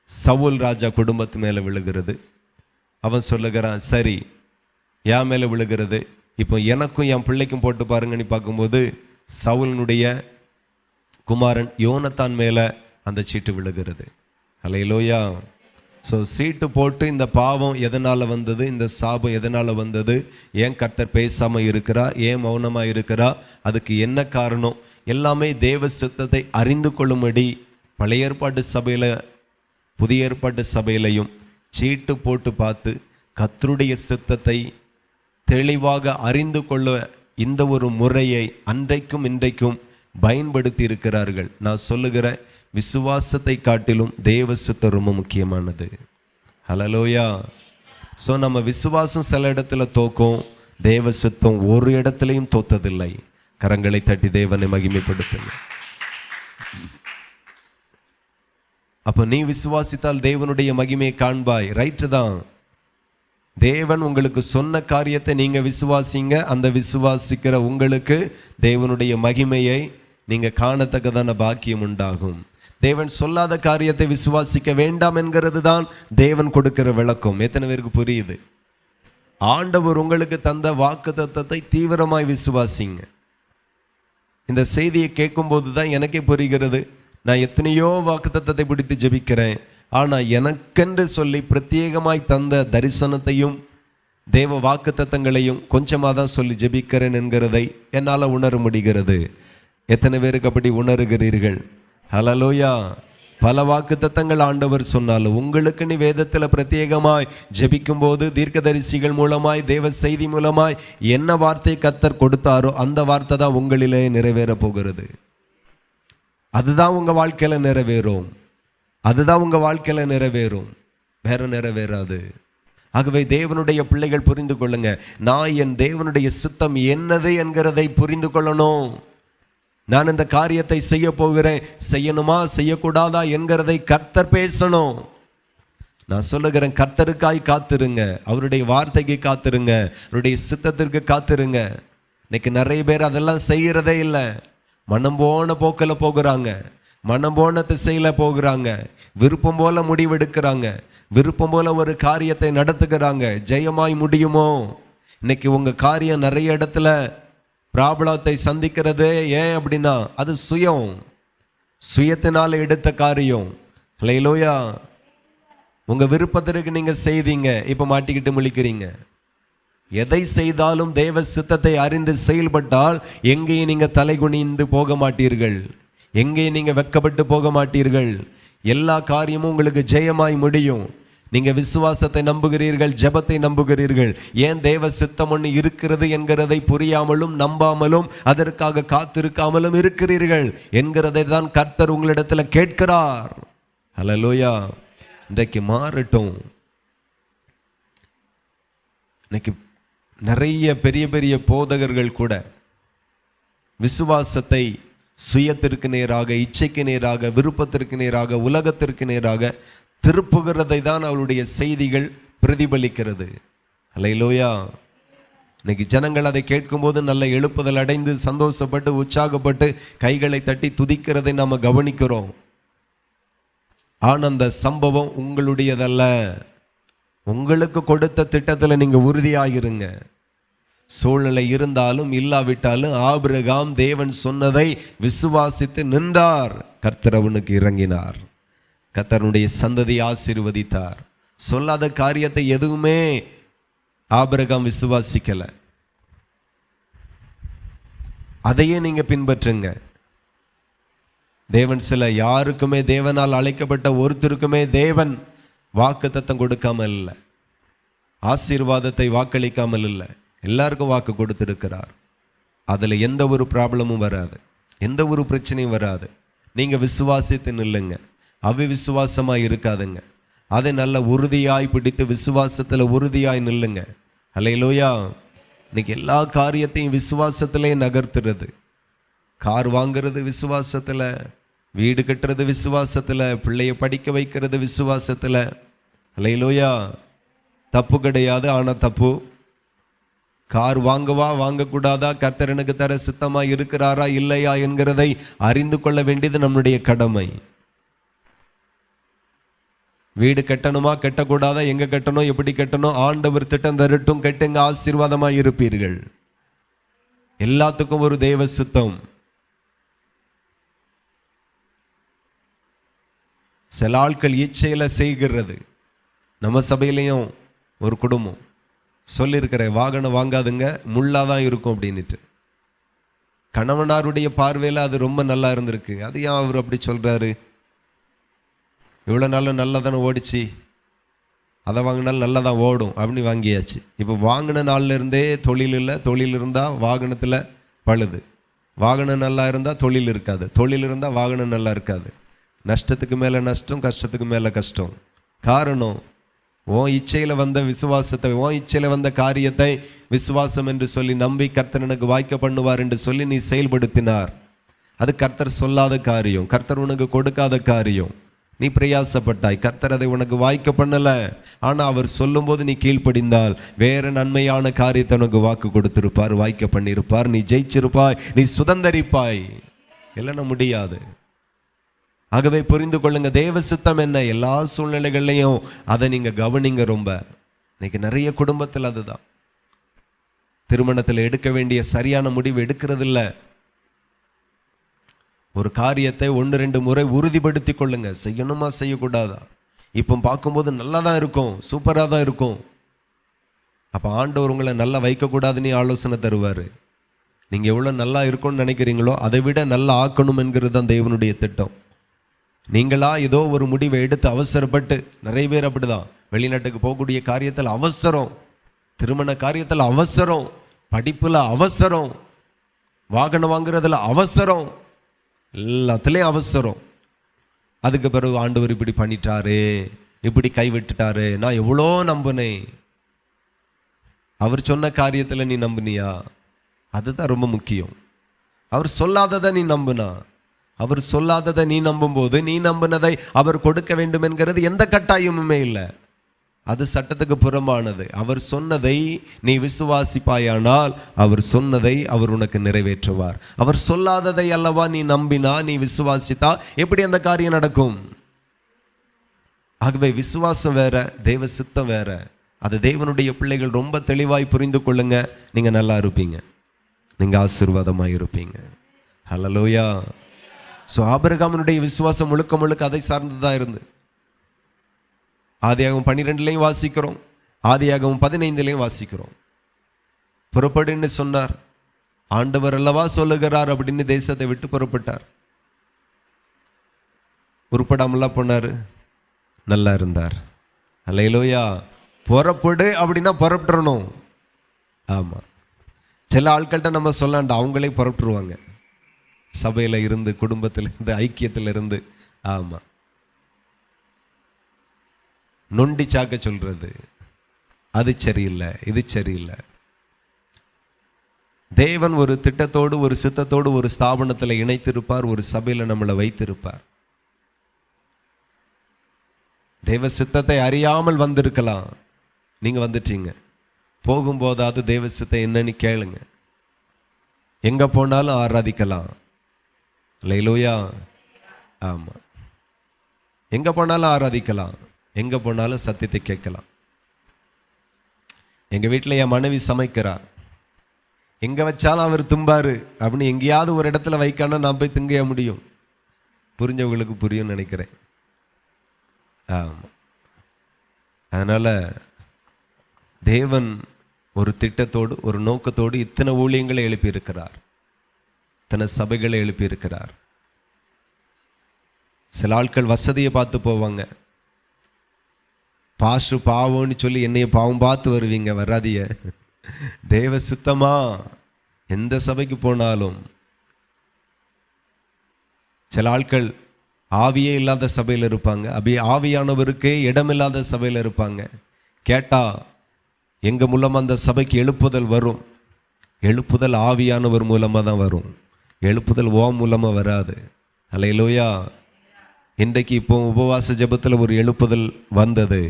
சவுல் ராஜா குடும்பத்து மேலே விழுகிறது. அவன் சொல்லுகிறான், சரி என் மேலே விழுகிறது, இப்போ எனக்கும் என் பிள்ளைக்கும் போட்டு பாருங்கன்னு பார்க்கும்போது சவுலினுடைய குமாரன் யோனத்தான் மேலே அந்த சீட்டு விழுகிறது. அல்லேலூயா. ஸோ சீட்டு போட்டு இந்த பாவம் எதனால் வந்தது, இந்த சாபம் எதனால் வந்தது, ஏன் கர்த்தர் பேசாமல் இருக்கிறா, ஏன் மௌனமாக இருக்கிறா, அதுக்கு என்ன காரணம், எல்லாமே தேவ சித்தத்தை அறிந்து கொள்ளும்படி பழைய ஏற்பாட்டு சபையில் புதிய ஏற்பாட்டு சபையிலையும் சீட்டு போட்டு பார்த்து கர்த்தருடைய சித்தத்தை தெளிவாக அறிந்து கொள்ள இந்த ஒரு முறையை அன்றைக்கும் இன்றைக்கும் பயன்படுத்தி இருக்கிறார்கள். நான் சொல்லுகிற விசுவாசத்தை காட்டிலும் தேவ சித்தம் ரொம்ப முக்கியமானது. ஹல்லேலூயா. ஸோ நம்ம விசுவாசம் சில இடத்துல தோக்கும், தேவ சித்தம் ஒரு இடத்துலையும் தோத்ததில்லை. கரங்களை தட்டி தேவனை மகிமைப்படுத்துங்க. அப்போ நீ விசுவாசித்தால் தேவனுடைய மகிமையை காண்பாய். ரைட்டு தான். தேவன் உங்களுக்கு சொன்ன காரியத்தை நீங்க விசுவாசிங்க. அந்த விசுவாசிக்கிற உங்களுக்கு தேவனுடைய மகிமையை நீங்க காணத்தக்கதான பாக்கியம் உண்டாகும். தேவன் சொல்லாத காரியத்தை விசுவாசிக்க வேண்டாம் என்கிறது தான் தேவன் கொடுக்கிற விளக்கம். எத்தனை பேருக்கு புரியுது? ஆண்டவர் உங்களுக்கு தந்த வாக்குத்தத்தத்தை தீவிரமாய் விசுவாசிங்க. இந்த செய்தியை கேட்கும்போது தான் எனக்கே புரிகிறது. நான் எத்தனையோ வாக்குத்தத்தத்தை பிடித்து ஜெபிக்கிறேன், ஆனால் எனக்கென்று சொல்லி பிரத்யேகமாய் தந்த தரிசனத்தையும் தேவ வாக்குத்தத்தங்களையும் கொஞ்சமாக தான் சொல்லி ஜெபிக்கிறேன் என்கிறதை என்னால் உணர முடிகிறது. எத்தனை பேருக்கு அப்படி உணர்கிறீர்கள்? ஹல்லேலூயா. பல வாக்குத்தத்தங்கள் ஆண்டவர் சொன்னாலும் உங்களுக்கு நீ வேதத்தில் பிரத்யேகமாய் ஜெபிக்கும் போது தீர்க்கதரிசிகள் மூலமாய் தேவ செய்தி மூலமாய் என்ன வார்த்தை கர்த்தர் கொடுத்தாரோ அந்த வார்த்தை தான் உங்களிலே நிறைவேற போகிறது. அதுதான் உங்க வாழ்க்கையில நிறைவேறும். அதுதான் உங்க வாழ்க்கையில நிறைவேறும், வேற நிறைவேறாது. ஆகவே தேவனுடைய பிள்ளைகள் புரிந்து கொள்ளுங்க. நான் என் தேவனுடைய சித்தம் என்னது என்கிறதை புரிந்து கொள்ளணும். நான் இந்த காரியத்தை செய்ய போகிறேன், செய்யணுமா செய்யக்கூடாதா என்கிறதை கர்த்தர் பேசணும். நான் சொல்லுகிறேன், கர்த்தருக்காய் காத்திருங்க, அவருடைய வார்த்தைக்கு காத்திருங்க, அவருடைய சித்தத்திற்கு காத்திருங்க. இன்னைக்கு நிறைய பேர் அதெல்லாம் செய்யறதே இல்லை. மனம் போன போக்கில் போகிறாங்க, மனம் போன திசையில் போகிறாங்க, விருப்பம் போல முடிவெடுக்கிறாங்க, விருப்பம் போல ஒரு காரியத்தை நடத்துகிறாங்க, ஜெயமாய் முடியுமோ? இன்னைக்கு உங்க காரியம் நிறைய இடத்துல பிராபலத்தை சந்திக்கிறது ஏன் அப்படின்னா அது சுயத்தினால எடுத்த காரியம். ஹல்லேலூயா. உங்க விருப்பத்திற்கு நீங்க செய்தீங்க, இப்ப மாட்டிக்கிட்டு முழிக்கிறீங்க. எதை செய்தாலும் தேவ சித்தத்தை அறிந்து செயல்பட்டால் எங்கேயும் நீங்க தலைகுனிந்து போக மாட்டீர்கள், எங்கேயும் நீங்க வெட்கப்பட்டு போக மாட்டீர்கள். எல்லா காரியமும் உங்களுக்கு ஜெயமாய் முடியும். நீங்க விசுவாசத்தை நம்புகிறீர்கள், ஜெபத்தை நம்புகிறீர்கள். ஏன் தேவ சித்தம் ஒன்று இருக்கிறது என்கிறதை புரியாமலும் நம்பாமலும் அதற்காக காத்திருக்காமலும் இருக்கிறீர்கள் என்கிறதை தான் கர்த்தர் உங்களிடத்துல கேட்கிறார். ஹல்லேலூயா. இன்றைக்கு மாறட்டும். இன்னைக்கு நிறைய பெரிய பெரிய போதகர்கள் கூட விசுவாசத்தை சுயத்திற்கு நேராக, இச்சைக்கு நேராக, விருப்பத்திற்கு நேராக, உலகத்திற்கு நேராக திருப்புகிறதை தான் அவருடைய செய்திகள் பிரதிபலிக்கிறது. ஹல்லேலூயா. இன்னைக்கு ஜனங்கள் அதை கேட்கும்போது நல்ல எழுப்புதல் அடைந்து சந்தோஷப்பட்டு உற்சாகப்பட்டு கைகளை தட்டி துதிக்கிறதை நாம் கவனிக்கிறோம். ஆனால் அந்த சம்பவம் உங்களுடையதல்ல. உங்களுக்கு கொடுத்த திட்டத்தில் நீங்க உறுதியாகிருங்க. சூழ்நிலை இருந்தாலும் இல்லாவிட்டாலும் ஆபிரகாம் தேவன் சொன்னதை விசுவாசித்து நின்றார். கர்த்தர் அவனுக்கு இறங்கினார், கர்த்தருடைய சந்ததி ஆசீர்வதித்தார். சொல்லாத காரியத்தை எதுவுமே ஆபிரகாம் விசுவாசிக்கல. அதையே நீங்க பின்பற்றுங்க. தேவன் யாருக்குமே, தேவனால் அழைக்கப்பட்ட ஒருத்தருக்குமே தேவன் வாக்குத்தத்தம் கொடுக்காமல் இல்லை, ஆசீர்வாதத்தை வாக்களிக்காமல் இல்லை. எல்லாருக்கும் வாக்கு கொடுத்திருக்கிறார். அதுல எந்த ஒரு ப்ராப்ளமும் வராது, எந்த ஒரு பிரச்சனையும் வராது. நீங்க விசுவாசித்து நில்லுங்க, அவிசுவாசமாய் இருக்காதுங்க. அதை நல்ல உறுதியாய் பிடித்து விசுவாசத்துல உறுதியாய் நில்லுங்க. ஹல்லேலூயா. இன்னைக்கு எல்லா காரியத்தையும் விசுவாசத்திலே நகர்த்துறது. கார் வாங்குறது விசுவாசத்துல, வீடு கட்டுறது விசுவாசத்துல, பிள்ளைய படிக்க வைக்கிறது விசுவாசத்துல. ஹல்லேலூயா. தப்பு கிடையாது, ஆனா தப்பு. கார் வாங்கவா வாங்கக்கூடாதா, கர்த்தர் எனக்கு தர சித்தமா இருக்கிறாரா இல்லையா என்கிறதை அறிந்து கொள்ள வேண்டியது நம்முடைய கடமை. வீடு கட்டணுமா கட்டக்கூடாதா, எங்க கட்டணும், எப்படி கட்டணும், ஆண்டவர் திட்டம் தரட்டும், கட்டுங்க, ஆசீர்வாதமாய் இருப்பீர்கள். எல்லாத்துக்கும் ஒரு தேவ சித்தம். சில ஆட்கள் இச்சையில செய்கிறது. நம்ம சபையிலையும் ஒரு குடும்பம் சொல்லியிருக்கிற, வாகனம் வாங்காதுங்க, முள்ளாதான் இருக்கும் அப்படின்ட்டு. கணவனாருடைய பார்வையில் அது ரொம்ப நல்லா இருந்திருக்கு. அது ஏன் அவர் அப்படி சொல்றாரு? இவ்வளோ நாளும் நல்லா தானே ஓடிச்சு, அதை வாங்கினாலும் நல்லா தான் ஓடும் அப்படின்னு வாங்கியாச்சு. இப்போ வாங்கின நாள்ல இருந்தே தொழில் இல்லை, தொழில் இருந்தால் வாகனத்தில் பழுது, வாகனம் நல்லா இருந்தால் தொழில் இருக்காது, தொழில் இருந்தால் வாகனம் நல்லா இருக்காது. நஷ்டத்துக்கு மேலே நஷ்டம், கஷ்டத்துக்கு மேலே கஷ்டம். காரணம், உன் இச்சையில் வந்த விசுவாசத்தை, உன் இச்சையில் வந்த காரியத்தை விசுவாசம் என்று சொல்லி நம்பி கர்த்தர் எனக்கு வாய்க்க பண்ணுவார் என்று சொல்லி நீ செயல்படுத்தினார். அது கர்த்தர் சொல்லாத காரியம், கர்த்தர் உனக்கு கொடுக்காத காரியம். நீ பிரயாசப்பட்டாய், கர்த்தர் அதை உனக்கு வாய்க்க பண்ணல. ஆனா அவர் சொல்லும் போது நீ கீழ்ப்படிந்தால் வேற நன்மையான காரியத்தை உனக்கு வாக்கு கொடுத்திருப்பார், வாய்க்க பண்ணியிருப்பார். நீ ஜெயிச்சிருப்பாய், நீ சுதந்தரிப்பாய். இல்லைன்னா முடியாது. ஆகவே புரிந்து கொள்ளுங்க, தேவ சித்தம் என்ன எல்லா சூழ்நிலைகள்லையும் அதை நீங்க கவனிங்க. ரொம்ப இன்னைக்கு நிறைய குடும்பத்தில் அதுதான், திருமணத்தில் எடுக்க வேண்டிய சரியான முடிவு எடுக்கிறது இல்லை. ஒரு காரியத்தை 1-2 முறை உறுதிப்படுத்தி கொள்ளுங்க, செய்யணுமா செய்யக்கூடாதா. இப்போ பார்க்கும்போது நல்லா தான் இருக்கும், சூப்பராக தான் இருக்கும். அப்போ ஆண்டவர் உங்களை நல்லா வைக்கக்கூடாதுன்னு ஆலோசனை தருவார். நீங்கள் எவ்வளோ நல்லா இருக்கும்னு நினைக்கிறீங்களோ அதை விட நல்லா ஆக்கணும் என்கிறது தான் தேவனுடைய திட்டம். நீங்களா ஏதோ ஒரு முடிவை எடுத்து அவசரப்பட்டு, நிறைய பேர் அப்படிதான், வெளிநாட்டுக்கு போகக்கூடிய காரியத்தில் அவசரம், திருமண காரியத்தில் அவசரம், படிப்புல அவசரம், வாகனம் வாங்குறதுல அவசரம், எல்லாத்துலேயும் அவசரம். அதுக்கு பிறகு ஆண்டவர் இப்படி பண்ணிட்டாரு, இப்படி கைவிட்டுட்டாரு, நான் எவ்வளோ நம்பினேன். அவர் சொன்ன காரியத்தில் நீ நம்பினியா? அதுதான் ரொம்ப முக்கியம். அவர் சொல்லாததை நீ நம்புனா, அவர் சொல்லாததை நீ நம்பும்போது நீ நம்பினதை அவர் கொடுக்க வேண்டும் என்கிறது எந்த கட்டாயமுமே இல்லை. அது சட்டத்துக்கு புறம்பானது. அவர் சொன்னதை நீ விசுவாசிப்பாயானால் அவர் சொன்னதை அவர் உனக்கு நிறைவேற்றுவார். அவர் சொல்லாததை அல்லவா நீ நம்பினா, நீ விசுவாசித்தா எப்படி அந்த காரியம் நடக்கும்? ஆகவே விசுவாசம் வேற, தேவ சித்தம் வேற. அது தேவனுடைய பிள்ளைகள் ரொம்ப தெளிவாய் புரிந்து கொள்ளுங்க. நீங்க நல்லா இருப்பீங்க, நீங்க ஆசீர்வாதமாய் இருப்பீங்க. ஹல்லேலூயா. ஸோ ஆபிரகாமினுடைய விசுவாசம் முழுக்க முழுக்க அதை சார்ந்துதான் இருந்து. ஆதியாகமம் 12 வாசிக்கிறோம், ஆதியாகமம் 15 வாசிக்கிறோம். புறப்படுன்னு சொன்னார், ஆண்டவர் அல்லவா சொல்லுகிறார் அப்படின்னு தேசத்தை விட்டு புறப்பட்டார். உருப்படாமலாம் போனார், நல்லா இருந்தார். அல்லேலூயா. புறப்படு அப்படின்னா புறப்பட்டுறணும். ஆமாம், சில ஆட்கள்கிட்ட நம்ம சொல்லாண்டா, அவங்களே புறப்பட்டுருவாங்க. சபையில் இருந்து, குடும்பத்தில் இருந்து, ஐக்கியத்தில் இருந்து. ஆமாம், நொண்டி சாக்க சொல்றது, அது சரியில்லை, இது சரியில்லை. தேவன் ஒரு திட்டத்தோடு, ஒரு சித்தத்தோடு ஒரு ஸ்தாபனத்தில் இணைத்திருப்பார், ஒரு சபையில் நம்மளை வைத்திருப்பார். தேவ சித்தத்தை அறியாமல் வந்திருக்கலாம், நீங்க வந்துட்டீங்க. போகும்போதாவது தேவ சித்தம் என்னன்னு கேளுங்க. எங்க போனாலும் ஆராதிக்கலாம். அல்லேலூயா. ஆமா, எங்க போனாலும் ஆராதிக்கலாம், எங்க போனாலும் சத்தியத்தை கேட்கலாம். எங்க வீட்டில் என் மனைவி சமைக்கிறா, எங்க வச்சாலும் அவர் தும்பாரு அப்படின்னு எங்கேயாவது ஒரு இடத்துல வைக்கானா நான் போய் திங்க முடியும். புரிஞ்சவங்களுக்கு புரியும் நினைக்கிறேன். ஆமா, அதனால தேவன் ஒரு திட்டத்தோடு, ஒரு நோக்கத்தோடு இத்தனை ஊழியங்களை எழுப்பியிருக்கிறார், இத்தனை சபைகளை எழுப்பியிருக்கிறார். சில ஆட்கள் வசதியை பார்த்து போவாங்க. பாஷு பாவம்னு சொல்லி என்னைய பாவம் பார்த்து வருவீங்க, வராதிய. தேவ சித்தமா எந்த சபைக்கு போனாலும். சில ஆட்கள் ஆவியே இல்லாத சபையில் இருப்பாங்க, ஆவியானவருக்கே இடமில்லாத சபையில் இருப்பாங்க. கேட்டா எங்க மூலமா அந்த சபைக்கு எழுப்புதல் வரும். எழுப்புதல் ஆவியானவர் மூலமாக தான் வரும், எழுப்புதல் மூலமாக வராது. அல்லேலூயா. இன்றைக்கு இப்போ உபவாச ஜெபத்தில் ஒரு எழுப்புதல் வந்தது.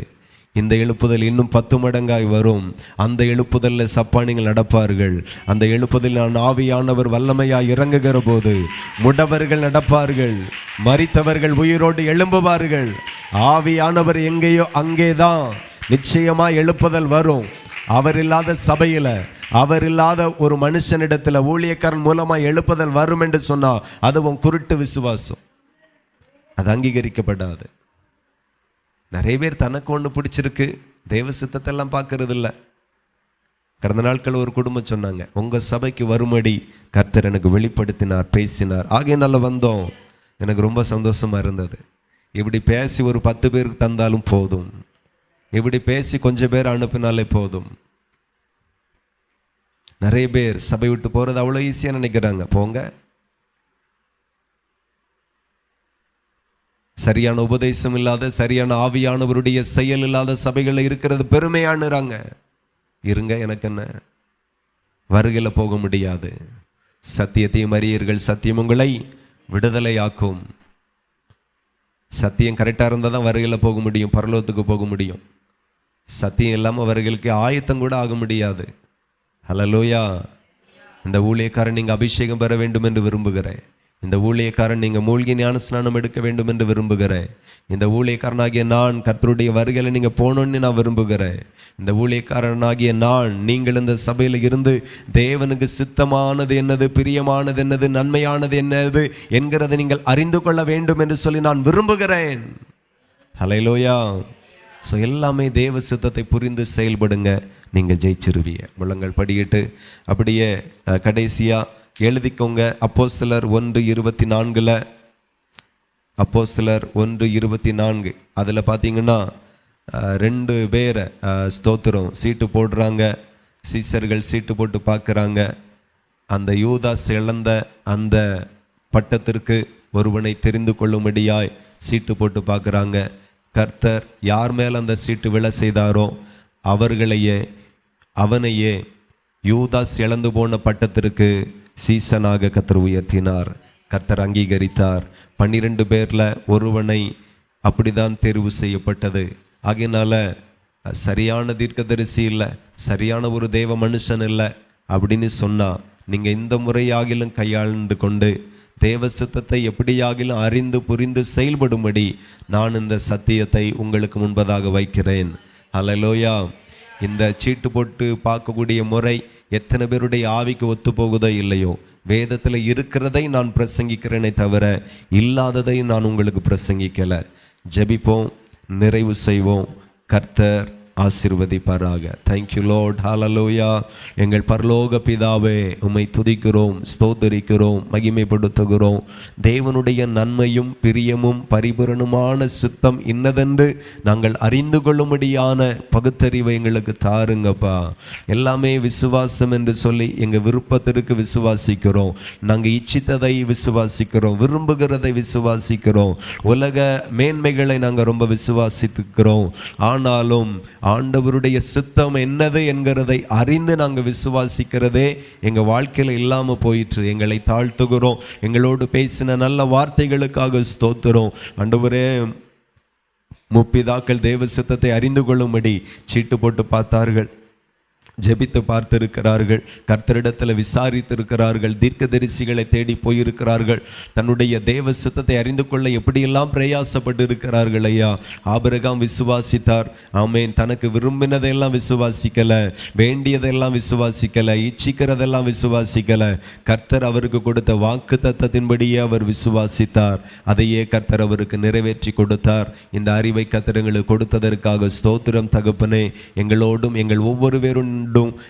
இந்த எழுப்புதல் இன்னும் 10 மடங்காய் வரும். அந்த எழுப்புதலில் சப்பானிகள் நடப்பார்கள். அந்த எழுப்புதல் நான் ஆவியானவர் வல்லமையாய் இறங்குகிற போது முடவர்கள் நடப்பார்கள், மரித்தவர்கள் உயிரோடு எழும்புவார்கள். ஆவியானவர் எங்கேயோ அங்கேதான் நிச்சயமா எழுப்புதல் வரும். அவர் இல்லாத சபையில, அவர் இல்லாத ஒரு மனுஷனிடத்துல ஊழியக்காரன் மூலமா எழுப்புதல் வரும் என்று சொன்னா அதுவும் குருட்டு விசுவாசம், அது அங்கீகரிக்கப்படாது. நிறைய பேர் தனக்கு ஒன்று பிடிச்சிருக்கு, தெய்வ சித்தத்தை எல்லாம் பார்க்கறது இல்லை. கடந்த நாட்கள் ஒரு குடும்பம் சொன்னாங்க, உங்க சபைக்கு வரும்படி கர்த்தர் எனக்கு வெளிப்படுத்தினார், பேசினார், ஆகையினால வந்தோம். எனக்கு ரொம்ப சந்தோஷமா இருந்தது. இப்படி பேசி ஒரு 10 பேருக்கு தந்தாலும் போதும், இப்படி பேசி கொஞ்சம் பேர் அனுப்பினாலே போதும். நிறைய பேர் சபை விட்டு போறது அவ்வளோ ஈஸியா நினைக்கிறாங்க. போங்க, சரியான உபதேசம் இல்லாத, சரியான ஆவியானவருடைய செயல் இல்லாத சபைகளில் இருக்கிறது பெருமையானுறாங்க. இருங்க, எனக்கு என்ன, வருகையில் போக முடியாது. சத்தியத்தையும் அறியீர்கள், சத்தியம் உங்களை விடுதலையாக்கும். சத்தியம் கரெக்டாக இருந்தால் தான் வருகையில் போக முடியும், பரலோகத்துக்கு போக முடியும். சத்தியம் இல்லாமல் வருகைக்கு ஆயத்தம் கூட ஆக முடியாது. ஹல்லேலூயா. இந்த ஊழியக்காரன் நீங்கள் அபிஷேகம் பெற வேண்டும் என்று விரும்புகிறேன். இந்த ஊழியக்காரன் நீங்கள் மூழ்கி ஞானஸ்நானம் எடுக்க வேண்டும் என்று விரும்புகிறேன். இந்த ஊழியக்காரனாகிய நான் கர்த்தருடைய வருகையில் நீங்கள் போகணுன்னு நான் விரும்புகிறேன். இந்த ஊழியக்காரனாகிய நான், நீங்கள் இந்த சபையில் இருந்து தேவனுக்கு சித்தமானது என்னது, பிரியமானது என்னது, நன்மையானது என்னது என்கிறதை நீங்கள் அறிந்து கொள்ள வேண்டும் என்று சொல்லி நான் விரும்புகிறேன். ஹல்லேலூயா. ஸோ எல்லாமே தேவ சித்தத்தை புரிந்து செயல்படுங்க, நீங்கள் ஜெயிச்சிருவீங்க. முழங்கள் படியிட்டு அப்படியே கடைசியாக எழுதிக்கோங்க. அப்போஸ்தலர் 1:24, அப்போஸ்தலர் 1:24 அதில் பார்த்தீங்கன்னா 2 பேரை ஸ்தோத்திரம் சீட்டு போடுறாங்க. சீசர்கள் சீட்டு போட்டு பார்க்குறாங்க. அந்த யூதாஸ் இழந்த அந்த பட்டத்திற்கு ஒருவனை தெரிந்து கொள்ளும்படியாய் சீட்டு போட்டு பார்க்குறாங்க. கர்த்தர் யார் மேல் அந்த சீட்டு விழ செய்தாரோ அவனையே யூதாஸ் இழந்து போன பட்டத்திற்கு சீசனாக கர்த்தர் உயர்த்தினார். கர்த்தர் அங்கீகரித்தார். 12 பேரில் ஒருவனை அப்படிதான் தேர்வு செய்யப்பட்டது. ஆகையினால சரியான தீர்க்கதரிசி இல்லை, சரியான ஒரு தேவ மனுஷன் இல்லை அப்படின்னு சொன்னா, நீங்கள் இந்த முறையாகிலும் கையாண்டு கொண்டு தேவ சித்தத்தை எப்படியாகிலும் அறிந்து புரிந்து செயல்படும்படி நான் இந்த சத்தியத்தை உங்களுக்கு முன்பதாக வைக்கிறேன். அல்லேலூயா. இந்த சீட்டு போட்டு பார்க்கக்கூடிய முறை எத்தனை பேருடைய ஆவிக்கு ஒத்து போகுதோ இல்லையோ, வேதத்தில் இருக்கிறதை நான் பிரசங்கிக்கிறேனே தவிர இல்லாததை நான் உங்களுக்கு பிரசங்கிக்கலை. ஜெபிப்போம், நிறைவு செய்வோம். கர்த்தர் ஆசீர்வதிப்பாராக. Thank you lord. ஹல்லேலூயா. எங்கள் பரலோக பிதாவே, உம்மை துதிக்கிறோம், ஸ்தோத்தரிக்கிறோம், மகிமைப்படுத்துகிறோம். தேவனுடைய நன்மையும் பிரியமும் பரிபூரணமான சித்தம் இன்னதென்று நாங்கள் அறிந்து கொள்ளும்படியான பகுத்தறிவை எங்களுக்கு தாருங்கப்பா. எல்லாமே விசுவாசம் என்று சொல்லி எங்கள் விருப்பத்திற்கு விசுவாசிக்கிறோம், நாங்கள் இச்சித்ததை விசுவாசிக்கிறோம், விரும்புகிறதை விசுவாசிக்கிறோம், உலக மேன்மைகளை நாங்கள் ரொம்ப விசுவாசித்துக்கிறோம். ஆனாலும் ஆண்டவருடைய சித்தம் என்னது என்கிறதை அறிந்து நாங்கள் விசுவாசிக்கிறதே எங்கள் வாழ்க்கையில் இல்லாமல் போயிற்று. எங்களை தாழ்த்துகிறோம். எங்களோடு பேசின நல்ல வார்த்தைகளுக்காக ஸ்தோத்திரம். ஆண்டவரே, முற்பிதாக்கள் தேவ சித்தத்தை அறிந்து கொள்ளும்படி சீட்டு போட்டு பார்த்தார்கள், ஜெபித்து பார்த்திருக்கிறார்கள், கர்த்தரிடத்தில் விசாரித்திருக்கிறார்கள், தீர்க்கதரிசிகளை தேடி போயிருக்கிறார்கள், தன்னுடைய தேவ சித்தத்தை அறிந்து கொள்ள எப்படியெல்லாம் பிரயாசப்பட்டு இருக்கிறார்கள். ஐயா, ஆபிரகாம் விசுவாசித்தார். ஆமேன். தனக்கு விரும்பினதெல்லாம் விசுவாசிக்கல, வேண்டியதெல்லாம் விசுவாசிக்கல, இச்சிக்கிறதெல்லாம் விசுவாசிக்கல. கர்த்தர் அவருக்கு கொடுத்த வாக்கு தத்தத்தின்படியே அவர் விசுவாசித்தார். அதையே கர்த்தர் அவருக்கு நிறைவேற்றி கொடுத்தார். இந்த அறிவை கர்த்தர் எங்களுக்கு கொடுத்ததற்காக ஸ்தோத்திரம் தகப்பனே. எங்களோடும் எங்கள் ஒவ்வொருவரும்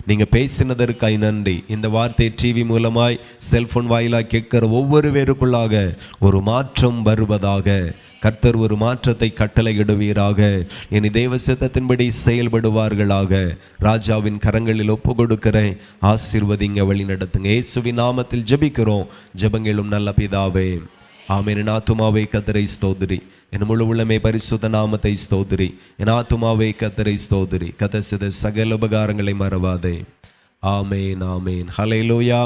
நீங்க பேசினதற்காய் நன்றி. இந்த வார்த்தை டிவி மூலமாய் செல்போன் வாயிலாக கேட்கிற ஒவ்வொரு பேருக்குள்ளாக ஒரு மாற்றம் வருவதாக. கர்த்தர் ஒரு மாற்றத்தை கட்டளையிடுவீராக. இனி தேவ சித்தத்தின்படி செயல்படுவார்களாக. ராஜாவின் கரங்களில் ஒப்பு கொடுக்கிறேன். ஆசீர்வதிங்க, வழி நடத்துங்க. இயேசுவின் நாமத்தில் ஜெபிக்கிறோம். ஜெபங்களும் நல்ல பிதாவே, ஆமென். என் ஆத்துமாவே கர்த்தரை ஸ்தோத்திரி, என் முழு உள்ளமே பரிசுத்த நாமத்தை ஸ்தோத்திரி. என் ஆத்துமாவே கர்த்தரை ஸ்தோத்திரி. கர்த்தர் செய்த சகல உபகாரங்களை மறவாதே. ஆமென், ஆமென். ஹல்லேலூயா.